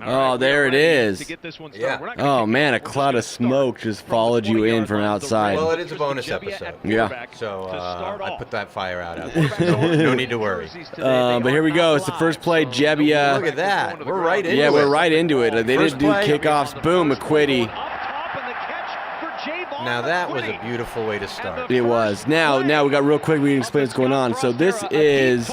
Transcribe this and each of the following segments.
Oh, there it is. Yeah. Oh, man, a cloud of smoke just followed you in from outside. Well, it is a bonus episode. Yeah. So I put that fire out there. No need to worry. But here we go. It's the first play, Jebbia. Look at that. We're right into it. Yeah, we're right into it. They First didn't do play. kickoffs. Boom, McQuitty. Now that was a beautiful way to start. It was. Now we got real quick. We can explain what's going on. So this is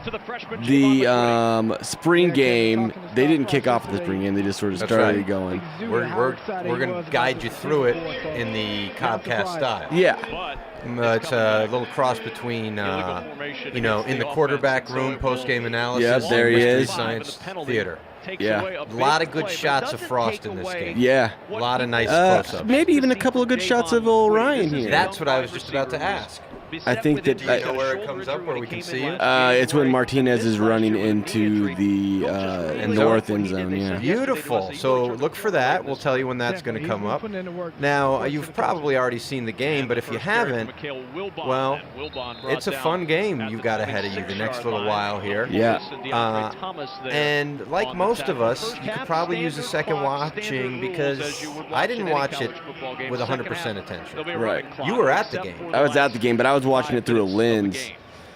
the spring game. They didn't kick off the spring game. They just sort of started right. going. We're going to guide you through it in the Cobcast style. Yeah. It's a little cross between, in the quarterback room, post-game analysis, Yep, there and he Mystery is. Science Theater. Yeah. A lot of good shots of Frost in this game. Yeah. A lot of nice close-ups. Maybe even a couple of good shots of old Ryan here. That's what I was just about to ask. I think that. Do you know where it comes up, where we can see it? It's when Martinez is running into the north end zone. Yeah. Beautiful. So look for that. We'll tell you when that's going to come up. Now, you've probably already seen the game, but if you haven't, well, it's a fun game you've got ahead of you the next little while here. Yeah. And like most of us, you could probably use a second watching because I didn't watch it with 100% attention. Right. You were at the game. I was at the game, but I was watching it through a lens.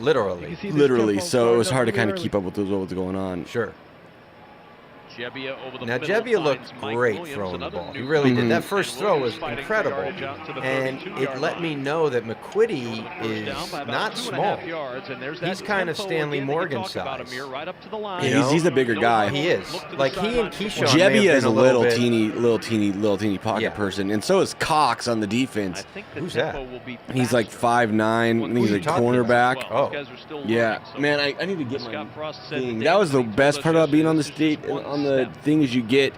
Literally, so it was hard to kind of keep up with what was going on. Sure. Now, Jebbia looked great throwing the ball. He really did. That first throw was incredible. And it let me know that McQuitty is not small. He's kind of Stanley Morgan size. He's a bigger guy. He is. Like, he and Keyshawn Jebbia is a little bit, teeny pocket person, and so is Cox on the defense. Who's that? He's like 5'9", and he's a cornerback. Oh. Yeah, man, I need to get my thing. That was the best part about being on the state on the thing is you get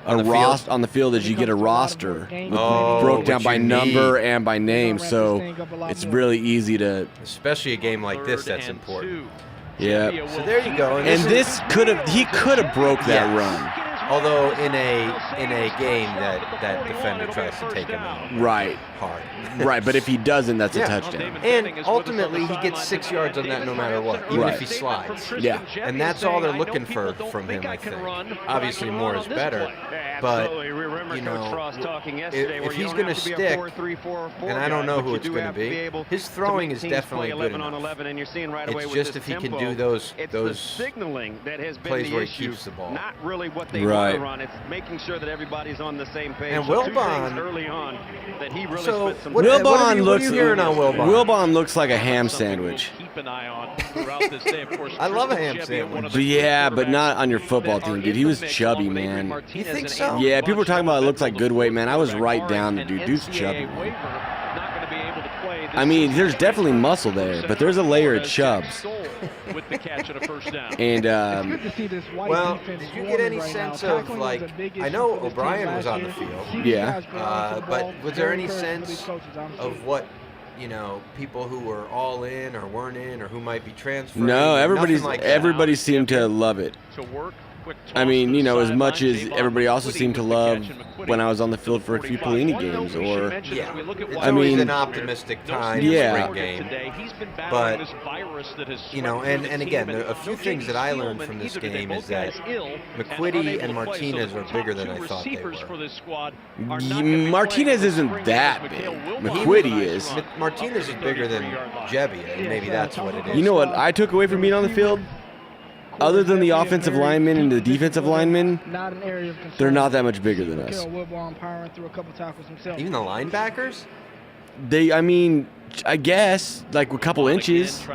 a roster on the field is you get a roster broke down by number and by name, so it's really easy to. Especially a game like this, that's important. Yeah. So there you go. And this he could have broke that run. Although in a game that defender tries to take him out. Right. Hard. Right, but if he doesn't, that's a touchdown. And ultimately, he gets 6 yards on that no matter what, even if he slides. Yeah. And that's all they're looking for from him, I think. Obviously, more is better. But, if he's going to stick, and I don't know who it's going to be, his throwing is definitely good enough. It's just if he can do those plays where he keeps the ball. Right. It's making sure that everybody's on the same page. And Wilbon, early on that he really so spent some Wilbon what are you hearing on Wilbon? Wilbon looks like a ham sandwich. keep an eye on throughout this day. Of course, I love a ham sandwich. But yeah, but not on your football team, dude. He was chubby, man. You think so? Yeah, people were talking about it looks like good weight, man. I was right down the dude. Dude's chubby, man. I mean, there's definitely muscle there, but there's a layer of chubs. And well, did you get any sense of, like, I know O'Brien was on the field. Yeah. But was there any sense of what, people who were all in or weren't in or who might be transferring? No, everybody that. seemed to love it. I mean, as much as everybody also seemed to love when I was on the field for a few Pelini games, or it's always an optimistic time in the spring game. But and again, a few things that I learned from this game is that McQuitty and Martinez are bigger than I thought they were. Martinez isn't that big. McQuitty is. Martinez is bigger than Jebbia, and maybe that's what it is. You know what I took away from being on the field? Other than the offensive linemen and the defensive linemen, they're not that much bigger than us. Even the linebackers? I guess, like a couple inches.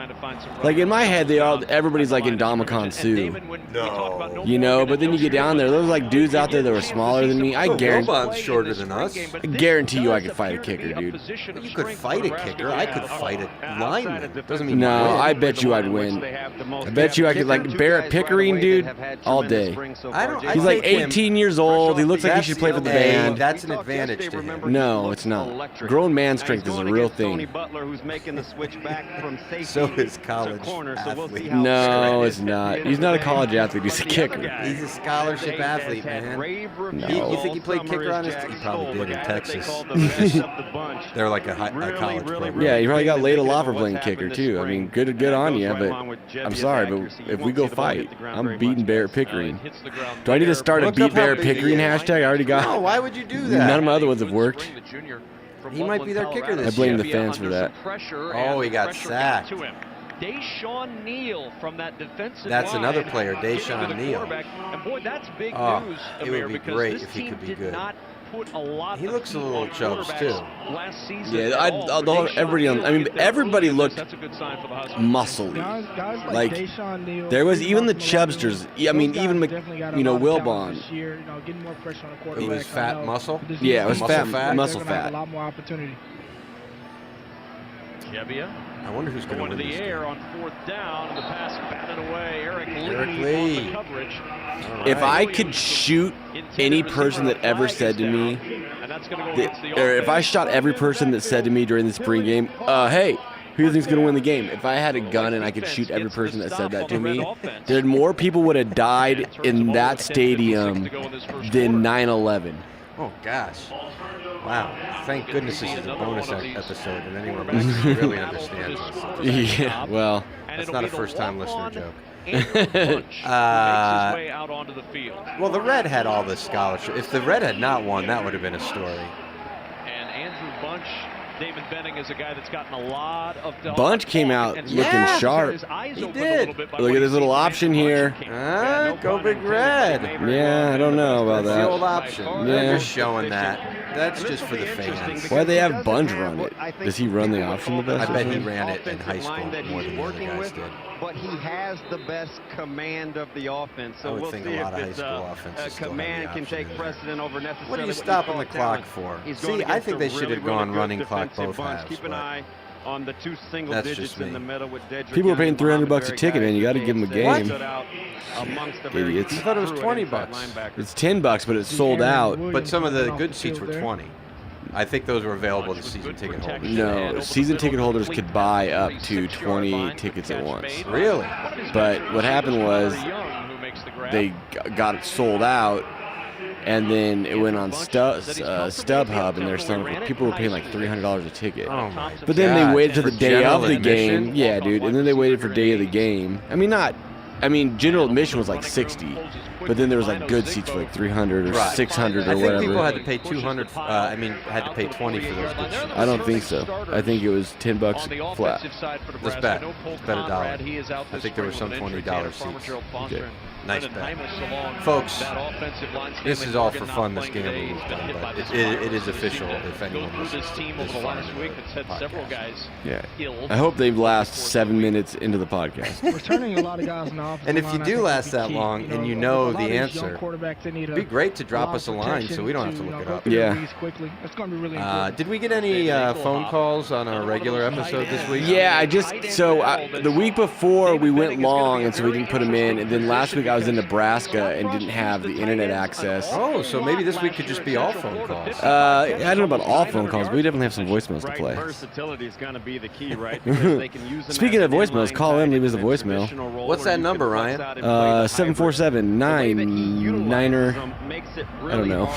Like in my head, everybody's like in Domicon Sue. No. But then you get down there, there's like dudes out there that were smaller than me. I guarantee. Wilbon's shorter than us. I guarantee you, I could fight a kicker, dude. You could fight a kicker. I could fight a lineman. Doesn't mean no. win. I bet you I'd win. I bet you I could, like Barrett Pickering, dude, all day. He's like 18 years old. He looks like he should play for the band. That's an advantage to him. No, it's not. Grown man strength is a real thing. Butler, who's making the switch back from safety So is college to corner. So we'll see athlete. how No, it's not. He's not a college athlete. He's a kicker. He's a scholarship athlete, man. No. You think he played kicker on his team? He probably did in Texas. They're like a college program. Yeah, he probably got laid a lot for playing kicker, too. I mean, good on you, but I'm sorry, but if we go fight, I'm beating Barrett Pickering. Do I need to start a Beat Barrett Pickering hashtag? I already got No, why would you do that? None of my other ones have worked. He might be their kicker this I blame year. the fans for that. Oh, he got sacked. Deshaun Neal from that defensive That's line another player, Deshaun Neal. And boy, that's big news, It would Amir, be because great this if he team could be did good. not put a lot He of looks a heat little on chubs, quarterbacks too. last season Yeah, at all. everybody looked That's a good sign for the Huskies. muscly. Guys Like, Deshaun Neal, there was Steve even the Austin Malone, chubsters. I mean, those even, guys definitely got a you know, lot of talent Wilbon. this year, getting more pressure on the He quarterback. was fat muscle? Yeah, it was Muscle fat, fat? muscle They're gonna have fat. a lot more opportunity. Gebbia I wonder who's going to going to win the this air game. on fourth down, and the pass batted away. Eric Lee Lee. on the coverage. All If right. I could shoot any person that ever said to me, or if I shot every person that said to me during the spring game, hey, who do you think's going to win the game? If I had a gun and I could shoot every person that said that to me, then more people would have died in that stadium than 9/11. Oh, gosh. Wow. Thank goodness this is a bonus episode, and anyone who really understands this. Yeah, well, That's not a first-time listener joke. Well, the Red had all this scholarship. If the Red had not won, that would have been a story. And Andrew Bunch, Damon Benning is a guy that's gotten a lot of Bunch came out looking sharp. He did. Look at this little option here. Go Big Red. Yeah, I don't know about That's the old that. option. Yeah. They're just showing that. That's just for the fans. Why'd they have Bunch run it? Does he run the option the best? I bet he ran it in high school more than the other guys did. But he has the best command of the offense. I So would we'll think see a lot if of high his school offenses still have the command can option take in there. precedent over necessarily. What are you what stopping call the clock talent. for? He's See, going I against think a they should have really, gone really running good clock defensive both bunch. halves. Keep an but eye on the two single That's digits just in me. the middle with Dedrick People were Young paying and $300 a ticket, man. You got to give them a game. Idiots. I thought it was 20 bucks. It's $10, but it's sold out. But some of the good seats were 20. I think those were available to season ticket holders. No, season ticket holders could buy up to 20 tickets at once. Really? But what happened was they got it sold out, and then it went on StubHub, and they're selling. People were paying like $300 a ticket. Oh my But then God. they waited to the For day general of the admission? game. Yeah, dude. And then they waited for day of the game. I mean, general admission was like 60, but then there was like good seats for like 300 or Right. 600 or I think whatever. people had to pay 200. Had to pay 20 for those good seats. I don't think so. I think it was $10 flat. Let's bet. Let's bet $1. I think there were some $20 seats. Okay. Nice bet. Folks, this is all for fun, this game we've done, but it is official if anyone listens to this far into the podcast. Yeah. I hope they last 7 minutes into the podcast. Returning a lot of guys in the offensive And if you line, I do think, last will be that key. long and you a know lot the of these answer, young quarterbacks, they need it'd be great to drop lot us a of line so we don't have to protection look it go up. through Yeah. the reads quickly. It's going to be really important. Did we get any phone calls on our regular episode this week? Yeah, the week before we went long, and so we didn't put them in. And then last week I was in Nebraska and didn't have the internet access. Oh, so maybe this week could just be all phone calls. I don't know about all phone calls, but we definitely have some voicemails to play. Versatility is going to be the key, right? Speaking of voicemails, call in, leave us a voicemail. What's that number, Ryan? 747-9-9er. I don't know.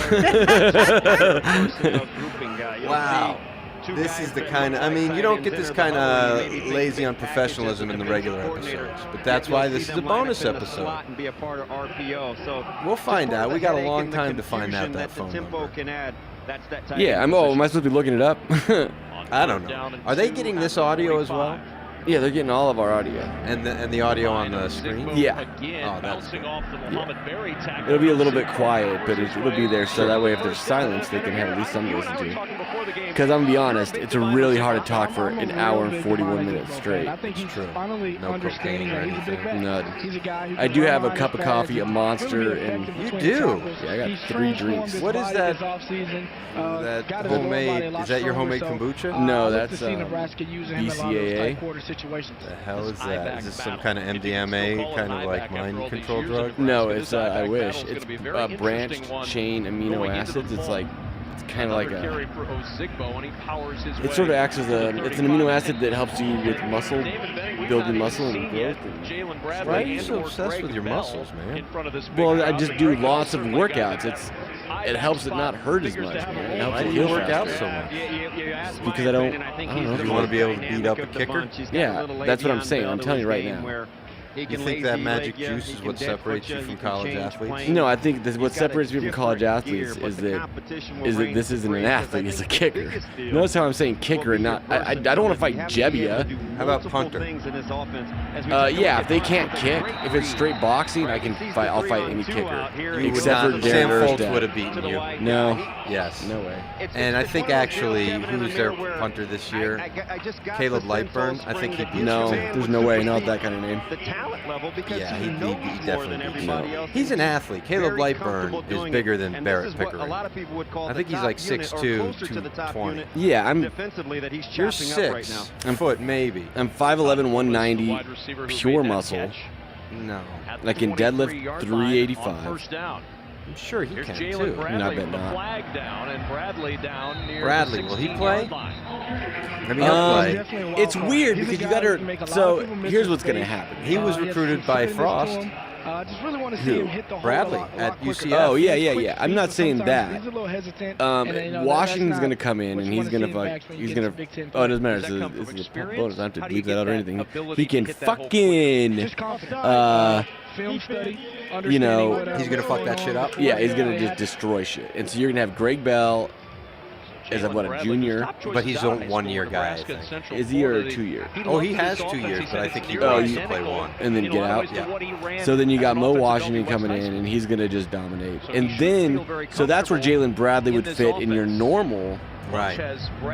Wow. This is the kind of, you don't get this kind of lazy unprofessionalism in the regular episodes, but that's why this is a bonus episode. We'll find out. We got a long time to find out that phone number. Yeah, am I supposed to be looking it up? I don't know. Are they getting this audio as well? Yeah, they're getting all of our audio. And the audio on the screen? Yeah. Oh, that's good. Yeah. It'll be a little bit quiet, but it'll be there so that way if there's silence, they can have at least something to listen to. Because I'm going to be honest, it's really hard to talk for an hour and 41 minutes straight. It's true. No cocaine or anything. None. I do have a cup of coffee, a Monster, and... You do? Yeah, I got 3 drinks. What is that? That homemade... Is that your homemade kombucha? No, that's BCAA. The hell is that? Is this some kind of MDMA, kind of like mind control drug? No, it's I wish. It's branched chain amino acids. It's like It's kind of like carry for Ozigbo, and he powers his it sort of acts as it's an amino acid that helps you with muscle, building muscle and growth. Why are you so obsessed with your muscles, man? Well, I just do lots of workouts. It helps it not hurt as much, man. It helps Why do it you heal work out faster. so much? It's because I don't know. You want to be able to beat up a kicker? Yeah, that's what I'm saying. I'm telling you right now. You think that magic juice is what separates you from college athletes? No, I think what separates me from college athletes is that this isn't an athlete, it's a kicker. Notice how I'm saying kicker and not. I don't want to fight Jebbia. How about punter? Yeah, if they can't kick, if it's straight boxing, I can fight. I'll fight any kicker, except for Sam Darren Foltz Erstad. would have beaten you. No. Yes. No way. And I think actually, who's their punter this year? Caleb Lightburn. I think he'd beat No, you. there's no way. Not that kind of name. Yeah, he definitely beat you. He's an athlete. Caleb Lightburn is bigger than Barrett Pickering. I think he's like 6'2", 220. Yeah, You're 6 foot maybe. I'm 5'11", 190, pure muscle. No. I can deadlift 385. I'm sure he can too. No, I bet not. Bradley, will he play? Maybe he'll play. It's weird because you got to. So here's what's going to happen. He was recruited by Frost. Just really want to see him hit the hole Bradley a lot at quicker. UCF. Oh yeah. I'm not saying that. He's a little hesitant. and, Washington's going to come in and he's going to like. he's going to. Oh, it doesn't matter. It's a bonus. I don't have to bleep that out or anything. He can fucking. Film study. You know, he's going to fuck that shit up. Yeah, he's going to just destroy shit. And so you're going to have Greg Bell as a junior? But he's a 1 year guy, I think. Is he or a 2 year? Oh, he has 2 years, but I think he wants to play 1. And then get out? Yeah. So then you got Mo Washington coming in, and he's going to just dominate. And then, so that's where Jalen Bradley would fit in your normal. Right.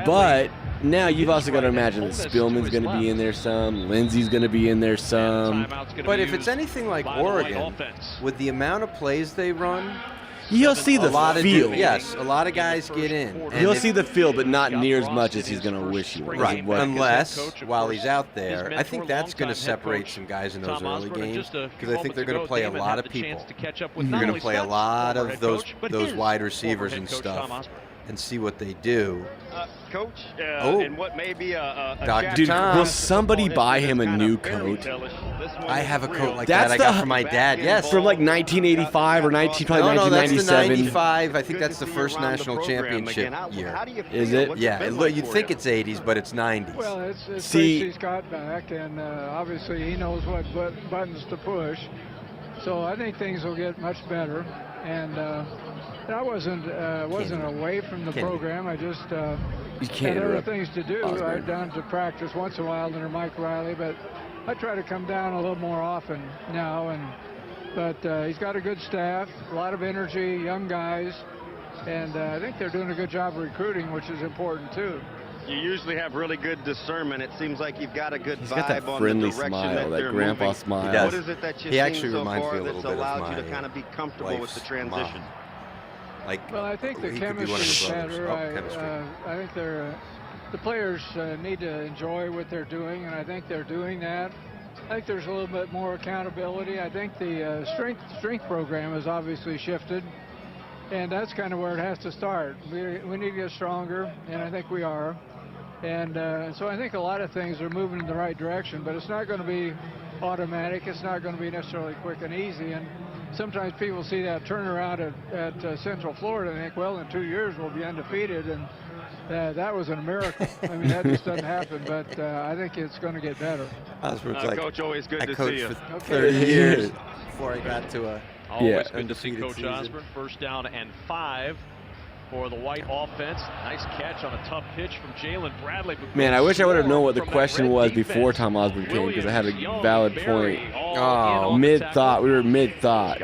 But now you've also got to imagine that Spillman's going to be in there some, Lindsey's going to be in there some. But if it's anything like Oregon, with the amount of plays they run, you'll see the field. Yes, a lot of guys get in. You'll see the field, but not near as much as he's going to wish he would. Right, unless, while he's out there, I think that's going to separate some guys in those early games, because I think they're going to play a lot of people. They're going to play a lot of those wide receivers and stuff, and see what they do. Coach, in what may be a Dude, will somebody buy him a new coat? I have a coat like that I got from my dad, yes. From like 1985 or probably 1997. No, that's the 95. I think that's the first national championship year. Is it? Yeah, you'd think it's 80s, but it's 90s. Well, it's See, he's got back, and obviously he knows what buttons to push. So I think things will get much better. And I wasn't away from the program. I just had other things to do. I've down to practice once in a while under Mike Riley, but I try to come down a little more often now. But he's got a good staff, a lot of energy, young guys, and I think they're doing a good job of recruiting, which is important too. You usually have really good discernment. It seems like you've got a good He's vibe got that on friendly the direction smile, that grandpa moving. smile. He does. What is it that you've He actually seen so reminds far me a little that's bit of allowed my you to kind of be comfortable with the transition? Mom. Like, well, I think the he could be one of chemistry the is brothers. better. I think the players need to enjoy what they're doing, and I think they're doing that. I think there's a little bit more accountability. I think the strength program has obviously shifted, and that's kind of where it has to start. We need to get stronger, and I think we are. And so I think a lot of things are moving in the right direction, but it's not going to be automatic. It's not going to be necessarily quick and easy. And sometimes people see that turnaround at Central Florida and think, well, in 2 years we'll be undefeated. And that was a miracle. I mean, that just doesn't happen. But I think it's going to get better. Coach, always good to see you. I coached for 30 years before I got to a Always good to see undefeated Coach season. Osborne. 1st down and 5 for the White offense. Nice catch on a tough pitch from Jalen Bradley. Man, I wish I would have known what the question was before Tom Osborne came, because I had a valid point. Oh, mid-thought. We were mid-thought.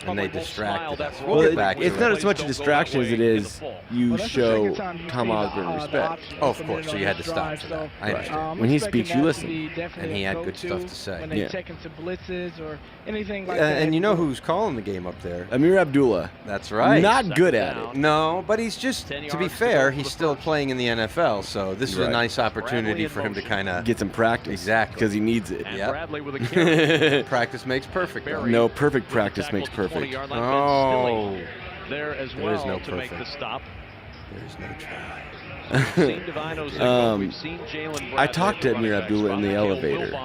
And they distracted us. Well, We'll get back to it's it. not as much a distraction as it is you show Tom Osborne respect. Oh, of course. So you had to stop for that. I understand. When he speaks, you listen. And he had good stuff to say. When they taking some blitzes or anything like And you know who's calling the game up there? Amir Abdullah. That's right. Not good at it. No, but he's just, to be fair, he's still playing in the NFL, so this is a nice opportunity for him to kind of get some practice. Exactly. Because he needs it. And Bradley with a carry. Practice makes perfect. No, perfect practice makes perfect. Oh. There as There well is no to make perfect. the stop. There's no try. I talked to Amir Abdullah in the elevator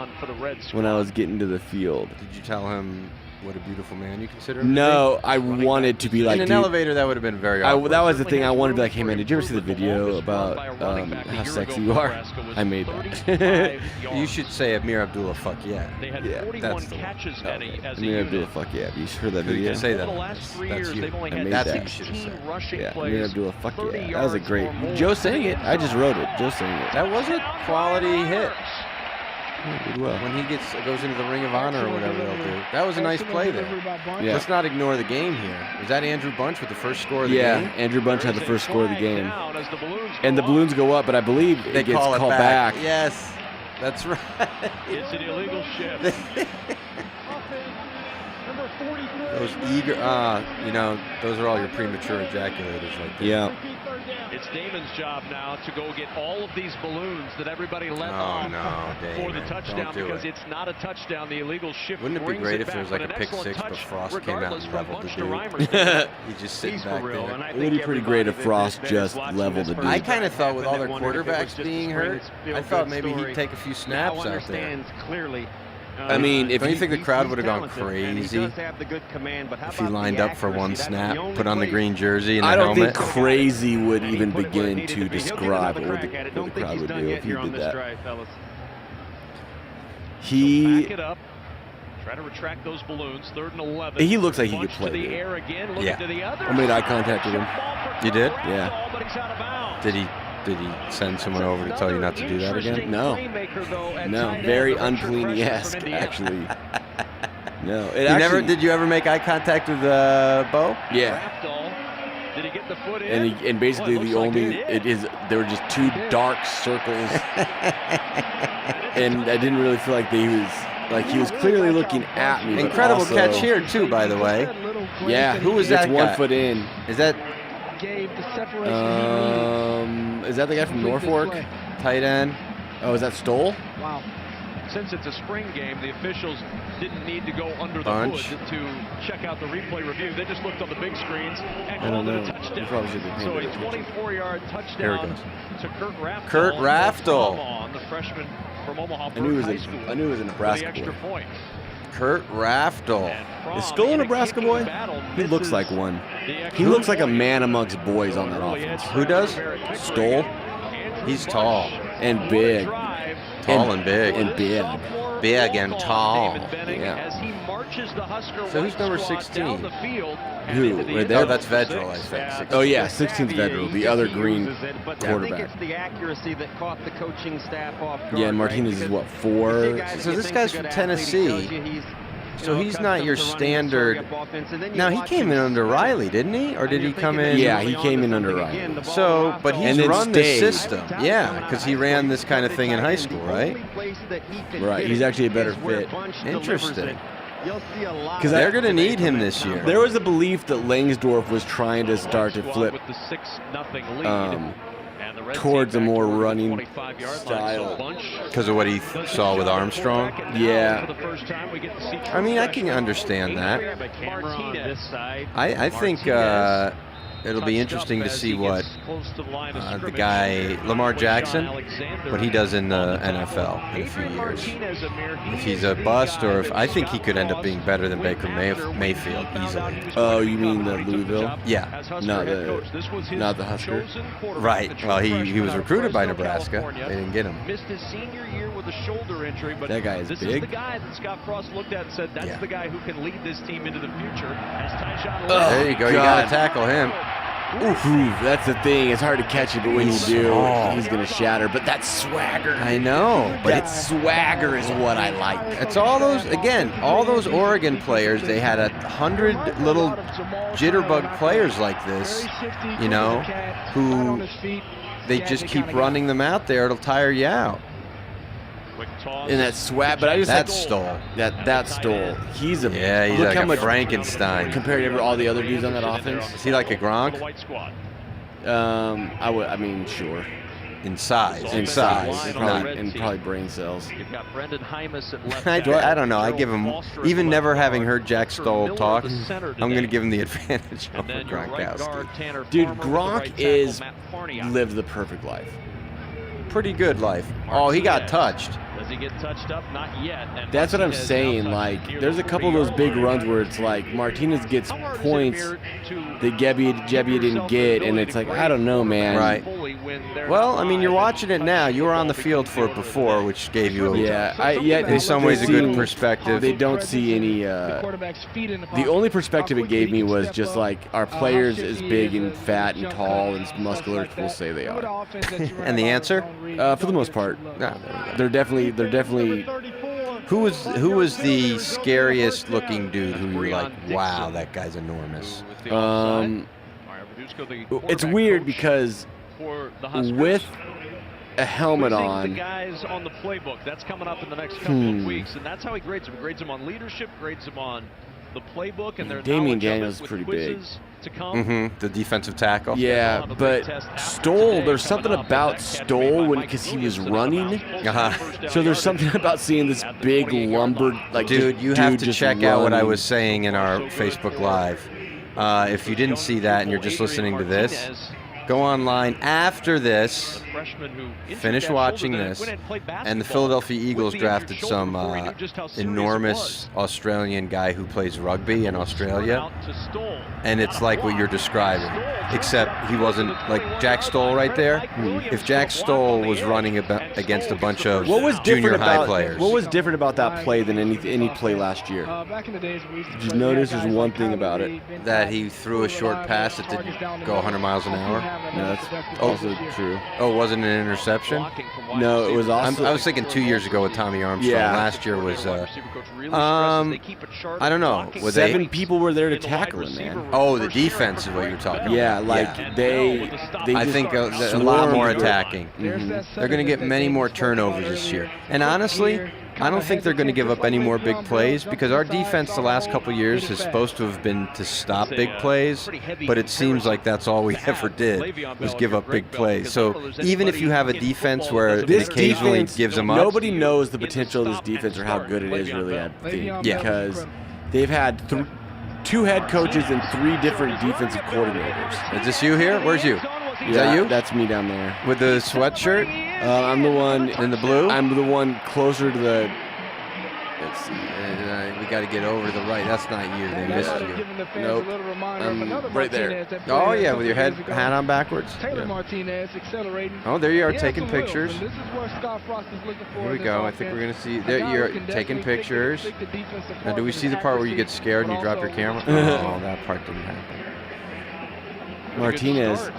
when I was getting to the field. Did you tell him what a beautiful man you consider him? No, I wanted to be like, in an elevator, that would have been very awkward. That was the thing. I wanted to be like, hey man, did you ever see the video about how sexy you are? I made that. You should say Amir Abdullah, fuck yeah. Yeah, that's the one. Amir Abdullah, fuck yeah. You heard that video? You can say that. That's you. I made That's that. what you should have said. Yeah, Amir Abdullah, fuck yeah. That was a great. Joe sang it. I just wrote it. Joe sang it. That was a quality hit. Yeah, did well. When he goes into the Ring of Honor or whatever they'll do. That was a nice play there. Yeah. Let's not ignore the game here. Was that Andrew Bunch with the first score of the game? Yeah, Andrew Bunch had the first score of the game. And the balloons go up, but I believe they it gets called called back. Yes, that's right. It's an illegal shift. Those eager, those are all your premature ejaculators right there. Yeah. It's Damon's job now to go get all of these balloons that everybody let off for the touchdown, because it's not a touchdown. The illegal shift. Wouldn't it be great if there was like a pick six, but Frost came out and leveled the dude? He just sits back there. It would be pretty great if Frost just leveled the dude. I kind of thought with all their quarterbacks being hurt, I thought maybe he'd take a few snaps out there. I mean, don't you think the crowd would have gone crazy if he lined up for one snap, put on the green jersey and the helmet? I don't think crazy would even begin to describe what the crowd would do if he did that. Try to retract those balloons. 3rd and 11. He looks like he could play. Yeah. I made eye contact with him. You did? Yeah. Did he send someone over to tell you not to do that again? No. No. Very un-Pelini-esque, actually. No. Did you ever make eye contact with Bo? Yeah. Did he get the foot in? And basically there were just two dark circles. And I didn't really feel like he was clearly looking at me. Incredible catch here too, by the way. Yeah. Who was that guy? 1 foot in. Is that is that the guy from Norfolk? Tight end. Oh, is that Stoll? Wow. Since it's a spring game, the officials didn't need to go under the hood to check out the replay review. They just looked on the big screens and called it a touchdown. So a 24-yard touchdown to Kurt Raftel. Kurt Raftel. The freshman from Omaha. I knew he was a Nebraska boy. Kurt Raftel. Is Stoll a Nebraska boy? He looks like one. He looks like a man amongst boys on that offense. Who does? Stoll. He's tall. And big. Tall and big. And big. Big and tall. Yeah. So who's number 16? Who? Right there? Oh, that's Vedral, I think. 16. Oh, yeah. 16's Vedral, the other green quarterback. It's the accuracy that caught the coaching staff off guard. Yeah, and Martinez is what, 4? So this guy's from Tennessee. So he's not your standard. Now, he came in under Riley, didn't he? Or did he come in? Yeah, he came in under Riley. So, but he's run this system. Yeah, because he ran this kind of thing in high school, right? Right, he's actually a better fit. Interesting. Because they're going to need him this year. There was a belief that Langsdorff was trying to start to flip towards a more running style. Because of what he saw with Armstrong? Yeah. I mean, I can understand that. I think it'll be interesting to see what the guy, Lamar Jackson, what he does in the NFL in a few years. If he's a bust, or if I think he could end up being better than Baker Mayfield easily. Oh, you mean the Louisville? Yeah. Not the Husker. Right. Well, he was recruited by Nebraska. They didn't get him. Missed his senior year with a shoulder injury, but that guy is this big. is the guy that Scott Frost looked at and said, that's the guy who can lead this team into the future. There you go. You got to tackle him. Oof, that's the thing. It's hard to catch it, but when you do, he's going to shatter. But that swagger. I know. But that swagger is what I like. It's all those Oregon players. They had 100 little jitterbug players like this, who they just keep running them out there. It'll tire you out. And that swag, but I just that's Stoll. That's Stoll. He's he's like a Frankenstein compared to all the other dudes on that offense. Is he like a Gronk? I mean, sure. in size. And probably brain cells. You've got Brendan Hymas at left I don't know. I give him, even never having heard Jack Stoll talk, I'm going to give him the advantage over Gronkowski. Dude, Gronk is lived the perfect life. Pretty good life. Oh, he got touched. Does he get touched up? Not yet. And that's what I'm saying. Like, there's a couple of those big runs where it's like Martinez gets points that Gebbia didn't get, and it's like, I don't know, man. Right. Well, I mean, you're watching it now. You were on the field for it before, which gave you in some ways a good perspective. They don't see any. The only perspective it gave me was just like our players as big and fat and tall and muscular as we'll say they are. And the answer? For the most part, they're definitely. Who was the scariest looking dude who you were like, wow, that guy's enormous? It's weird because with a helmet on. The guys on the playbook. That's coming up in the next couple of weeks, and that's how he grades them. He grades them on leadership, grades them on the playbook, and their Damian Daniels is pretty big. The defensive tackle. Yeah, but Stoll, there's something about Stoll because he was running. So there's something about seeing this big lumber like dude. You have to check out what I was saying in our Facebook Live. If you didn't see that and you're just listening to this, go online after this, finish watching this, and the Philadelphia Eagles drafted some enormous Australian guy who plays rugby in Australia, and it's like what you're describing, except he wasn't like Jack Stoll right there. If Jack Stoll was running against a bunch of junior high players. What was different about that play than any play last year? Did you notice there's one thing about it? That he threw a short pass that didn't go 100 miles an hour? No, that's also true. Oh, wasn't an interception? No, it was also. I was thinking 2 years ago with Tommy Armstrong. Yeah. Last year was. I don't know. 7 people were there to tackle him, man. Oh, the defense is what you're talking about. Yeah, like they I think a lot more attacking. They're going to get many more turnovers this year. And honestly, I don't think they're going to give up any more big plays because our defense the last couple years is supposed to have been to stop big plays, but it seems like that's all we ever did was give up big plays. So even if you have a defense where it occasionally gives them up. Nobody knows the potential of this defense or how good it is really, I think, because they've had 2 head coaches and 3 different defensive coordinators. Is this you here? Where's you? Is that you? That's me down there. With the sweatshirt? I'm the one in the blue. I'm the one closer to the. Let's see. We got to get over to the right. That's not you. They missed you. Nope. I'm right there. Oh yeah, with your hat on backwards. Yeah. Oh, there you are taking pictures. Here we go. I think we're gonna see. There you're taking pictures. Now, do we see the part where you get scared and you drop your camera? Oh, that part didn't happen. Martinez.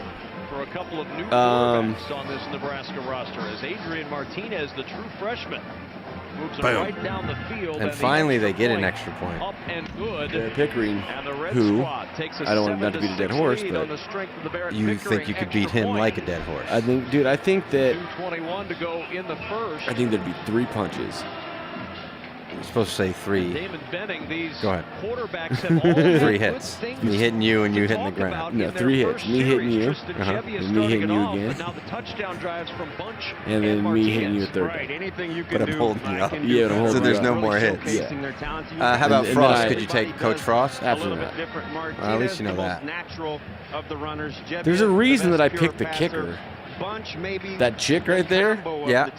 For a couple of new quarterbacks on this Nebraska roster, as Adrian Martinez, the true freshman, moves it right down the field. And finally, they get an extra point. Up and good. Pickering, who I don't want not to beat a dead horse, but you think you could beat him like a dead horse? I think, dude. I think that. 2:21 to go in the first. I think there'd be 3 punches. You're supposed to say 3. David Benning, these Go ahead. quarterbacks have all 3 hits. Me hitting you and you hitting the ground. No, 3 hits. Me hitting you, and me hitting you again, and then me hitting you a third. But I'm holding you up. Yeah, but I'm holding so there's you no up. more hits. Yeah. How about And Frost? then Could you take Coach Frost? Absolutely not. Well, at least you know that. There's a reason that I picked the kicker. That chick right there? Yeah.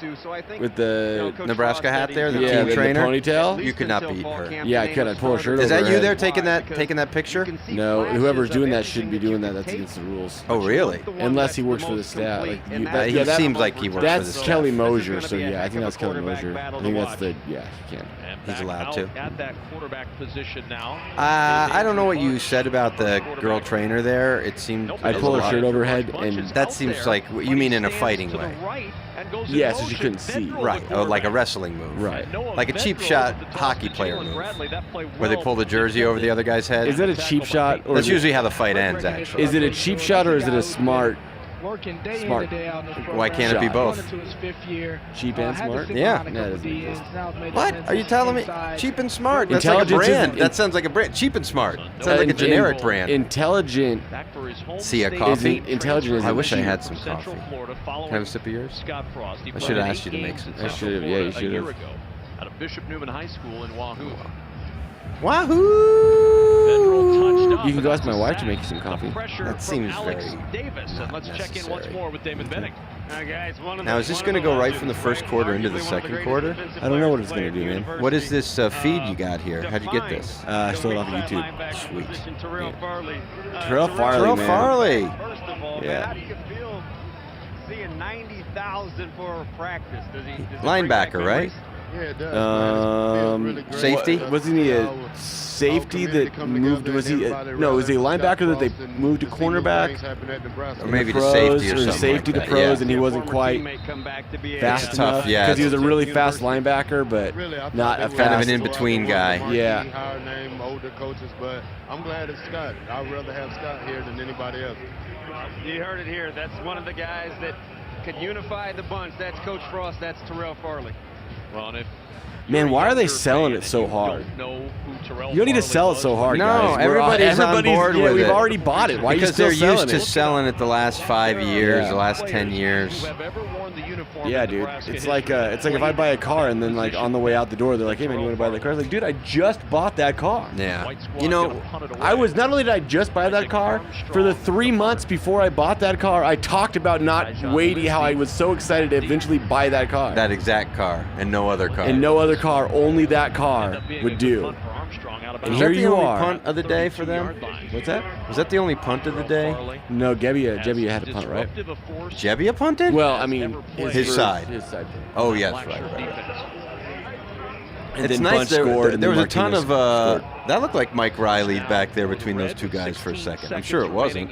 With the Nebraska hat there, the team the trainer. ponytail? You could not beat her. Yeah, I could. I'd pull her shirt Is over that her you head. there taking that picture? No, whoever's doing that shouldn't be doing that. That's against the rules. Oh, really? Unless he works for the staff. Like, He seems like he works for the That's staff. Kelly Mosier, so yeah, I think that's Kelly Mosier. I think that's the, he can. He's allowed to. At that quarterback position now. I don't know what you said about the girl trainer there. It seemed I'd pull her shirt over her head, and that seems like you mean in a fighting way. Yeah, so she couldn't see. Right. Oh, like a wrestling move. Right. Like a cheap shot hockey player move, where they pull the jersey over the other guy's head. Is that a cheap shot? Or That's usually how the fight ends, actually. Is it a cheap shot or is it a smart working day Smart. in and day out in this program. Why can't it be both? Going into his 5th year. Cheap and smart? Yeah. What? Are you telling me? Cheap and smart. That's like a brand. That sounds like a brand. Cheap and smart. Sounds like a generic brand. Intelligent. See a coffee? Intelligent is I wish I had some coffee. Can I have a sip of yours? I should have asked you to make some. I should have. Yeah, you should have. Out of Bishop Newman High School in Wahoo. Wahoo! You can go ask my wife to make you some coffee. That seems very Davis. And let's check in once more with Damon Benning. Now, is this going to go right from the first quarter into the second quarter? I don't know what it's going to do, man. What is this feed you got here? How'd you get this? I stole it off of YouTube. Sweet. Terrell Farley, Terrell man. Farley. First of all, Yeah. how do you feel seeing 90,000 for practice? Does he Linebacker, right? Yeah, it does. It's really great. Safety? Wasn't he a safety that moved? Was he? No, was he a linebacker that they moved to cornerback? Or maybe the to pros, safety or something safety like to that. pros, Yeah. and he wasn't quite fast It's tough, enough. yeah. Because he was a really fast linebacker, but not a Kind of fast. an in-between guy. Yeah. Higher name, older coaches, but I'm glad it's Scott. I'd rather have Scott here than anybody else. You heard it here. That's one of the guys that could unify the bunch. That's Coach Frost. That's Terrell Farley. Well, and if Man, why are they selling it so hard? You don't need to sell it so hard, No, guys. everybody's on board with we've it. already bought it. Why Because are you they're still used selling to it? selling it the last 5 years, Yeah. the last 10 years. Yeah, dude. It's like if I buy a car and then like on the way out the door they're like, "Hey man, you want to buy that car?" I was like, "Dude, I just bought that car." Yeah. You know, I was not only did I just buy that car, for the 3 months before I bought that car, I talked about not waiting, how I was so excited to eventually buy that car. that exact car and no other car. And no other car, only that car would do. And Was here that the you only are. punt of the day for them? What's that? Was that the only punt of the day? No, Gebbia had a punt, right? Jebbia punted? Well, I mean, His side. His side. Oh, yes, right. And It's then nice. Bunch scored, and There then was a ton of. Martinez That looked like Mike Riley back there between those two guys for a second. I'm sure it wasn't,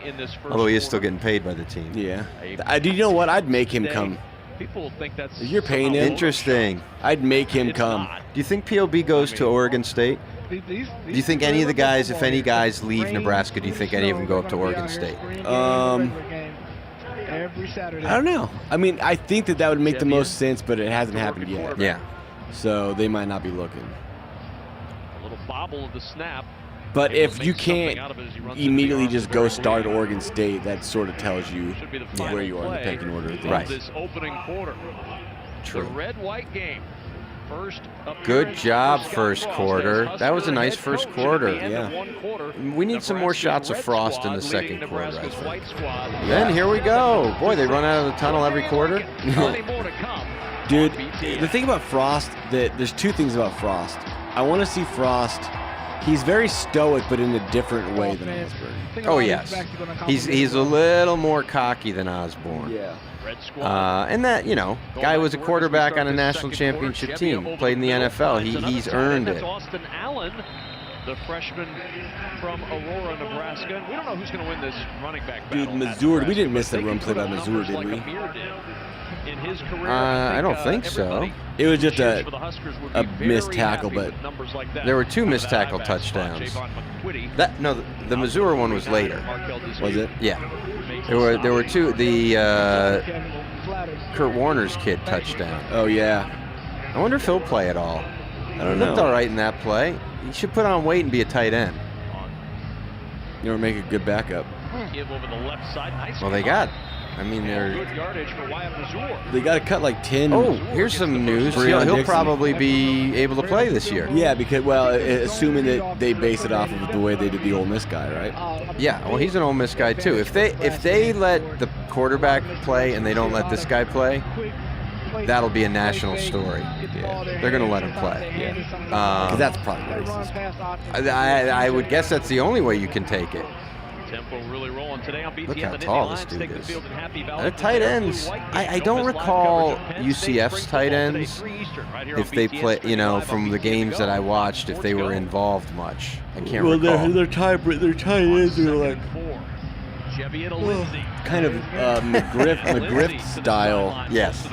although he is still getting paid by the team. Yeah. Do you know what? I'd make him come. People think that's If you're paying him, Interesting. I'd make him come. Do you think POB goes to Oregon State? Do you think any of the guys, if any guys leave Nebraska, do you think any of them go up to Oregon State? I don't know. I mean, I think that would make the most sense, but it hasn't happened yet. Yeah. So they might not be looking. a little bobble of the snap. But if you can't immediately just go start at Oregon State, that sort of tells you where you are in the pecking order. Right. This opening quarter. True. The red-white game. First Good job, first quarter. That was a nice first quarter. Yeah. We need some more shots of Frost in the second quarter, I think. Then here we go. Boy, they run out of the tunnel every quarter. Dude, the thing about Frost, there's two things about Frost. I want to see Frost. He's very stoic, but in a different way than Osborne. Oh, yes. He's a little more cocky than Osborne. Yeah. And that, guy was a quarterback on a national championship team, played in the NFL. He's earned it. Austin Allen, the freshman from Aurora, Nebraska. We don't know who's going to win this running back battle. Dude, Missouri, we didn't miss that run play by Missouri, did we? In his career, I don't think so. It was just a missed tackle, but There were two missed tackle touchdowns. The Missouri one was later. Was it? Yeah. There were two. The Kurt Warner's kid touchdown. Oh, yeah. I wonder if he'll play at all. I don't He looked know. all right in that play. He should put on weight and be a tight end. You know, make a good backup. Give over the left side. Nice Well, they got. I mean, they're. good yardage for Wyatt Missouri. They got to cut like 10. Oh, here's some news. Breon He'll Dixon. probably be able to play this year. Yeah, because, assuming that they base it off of the way they did the Ole Miss guy, right? Yeah, well, he's an Ole Miss guy too. If they let the quarterback play and they don't let this guy play, that'll be a national story. Yeah. They're going to let him play. Yeah. Because that's probably racist. I would guess that's the only way you can take it. Tempo really rolling today on BTN. Look how The tall Nittany this Lions dude take the is. field in Happy Valley. Their tight ends, I don't recall UCF's tight ends, if they play, from the games that I watched, if they were involved much. I can't recall. Their tight ends are like kind of McGriff style Yes.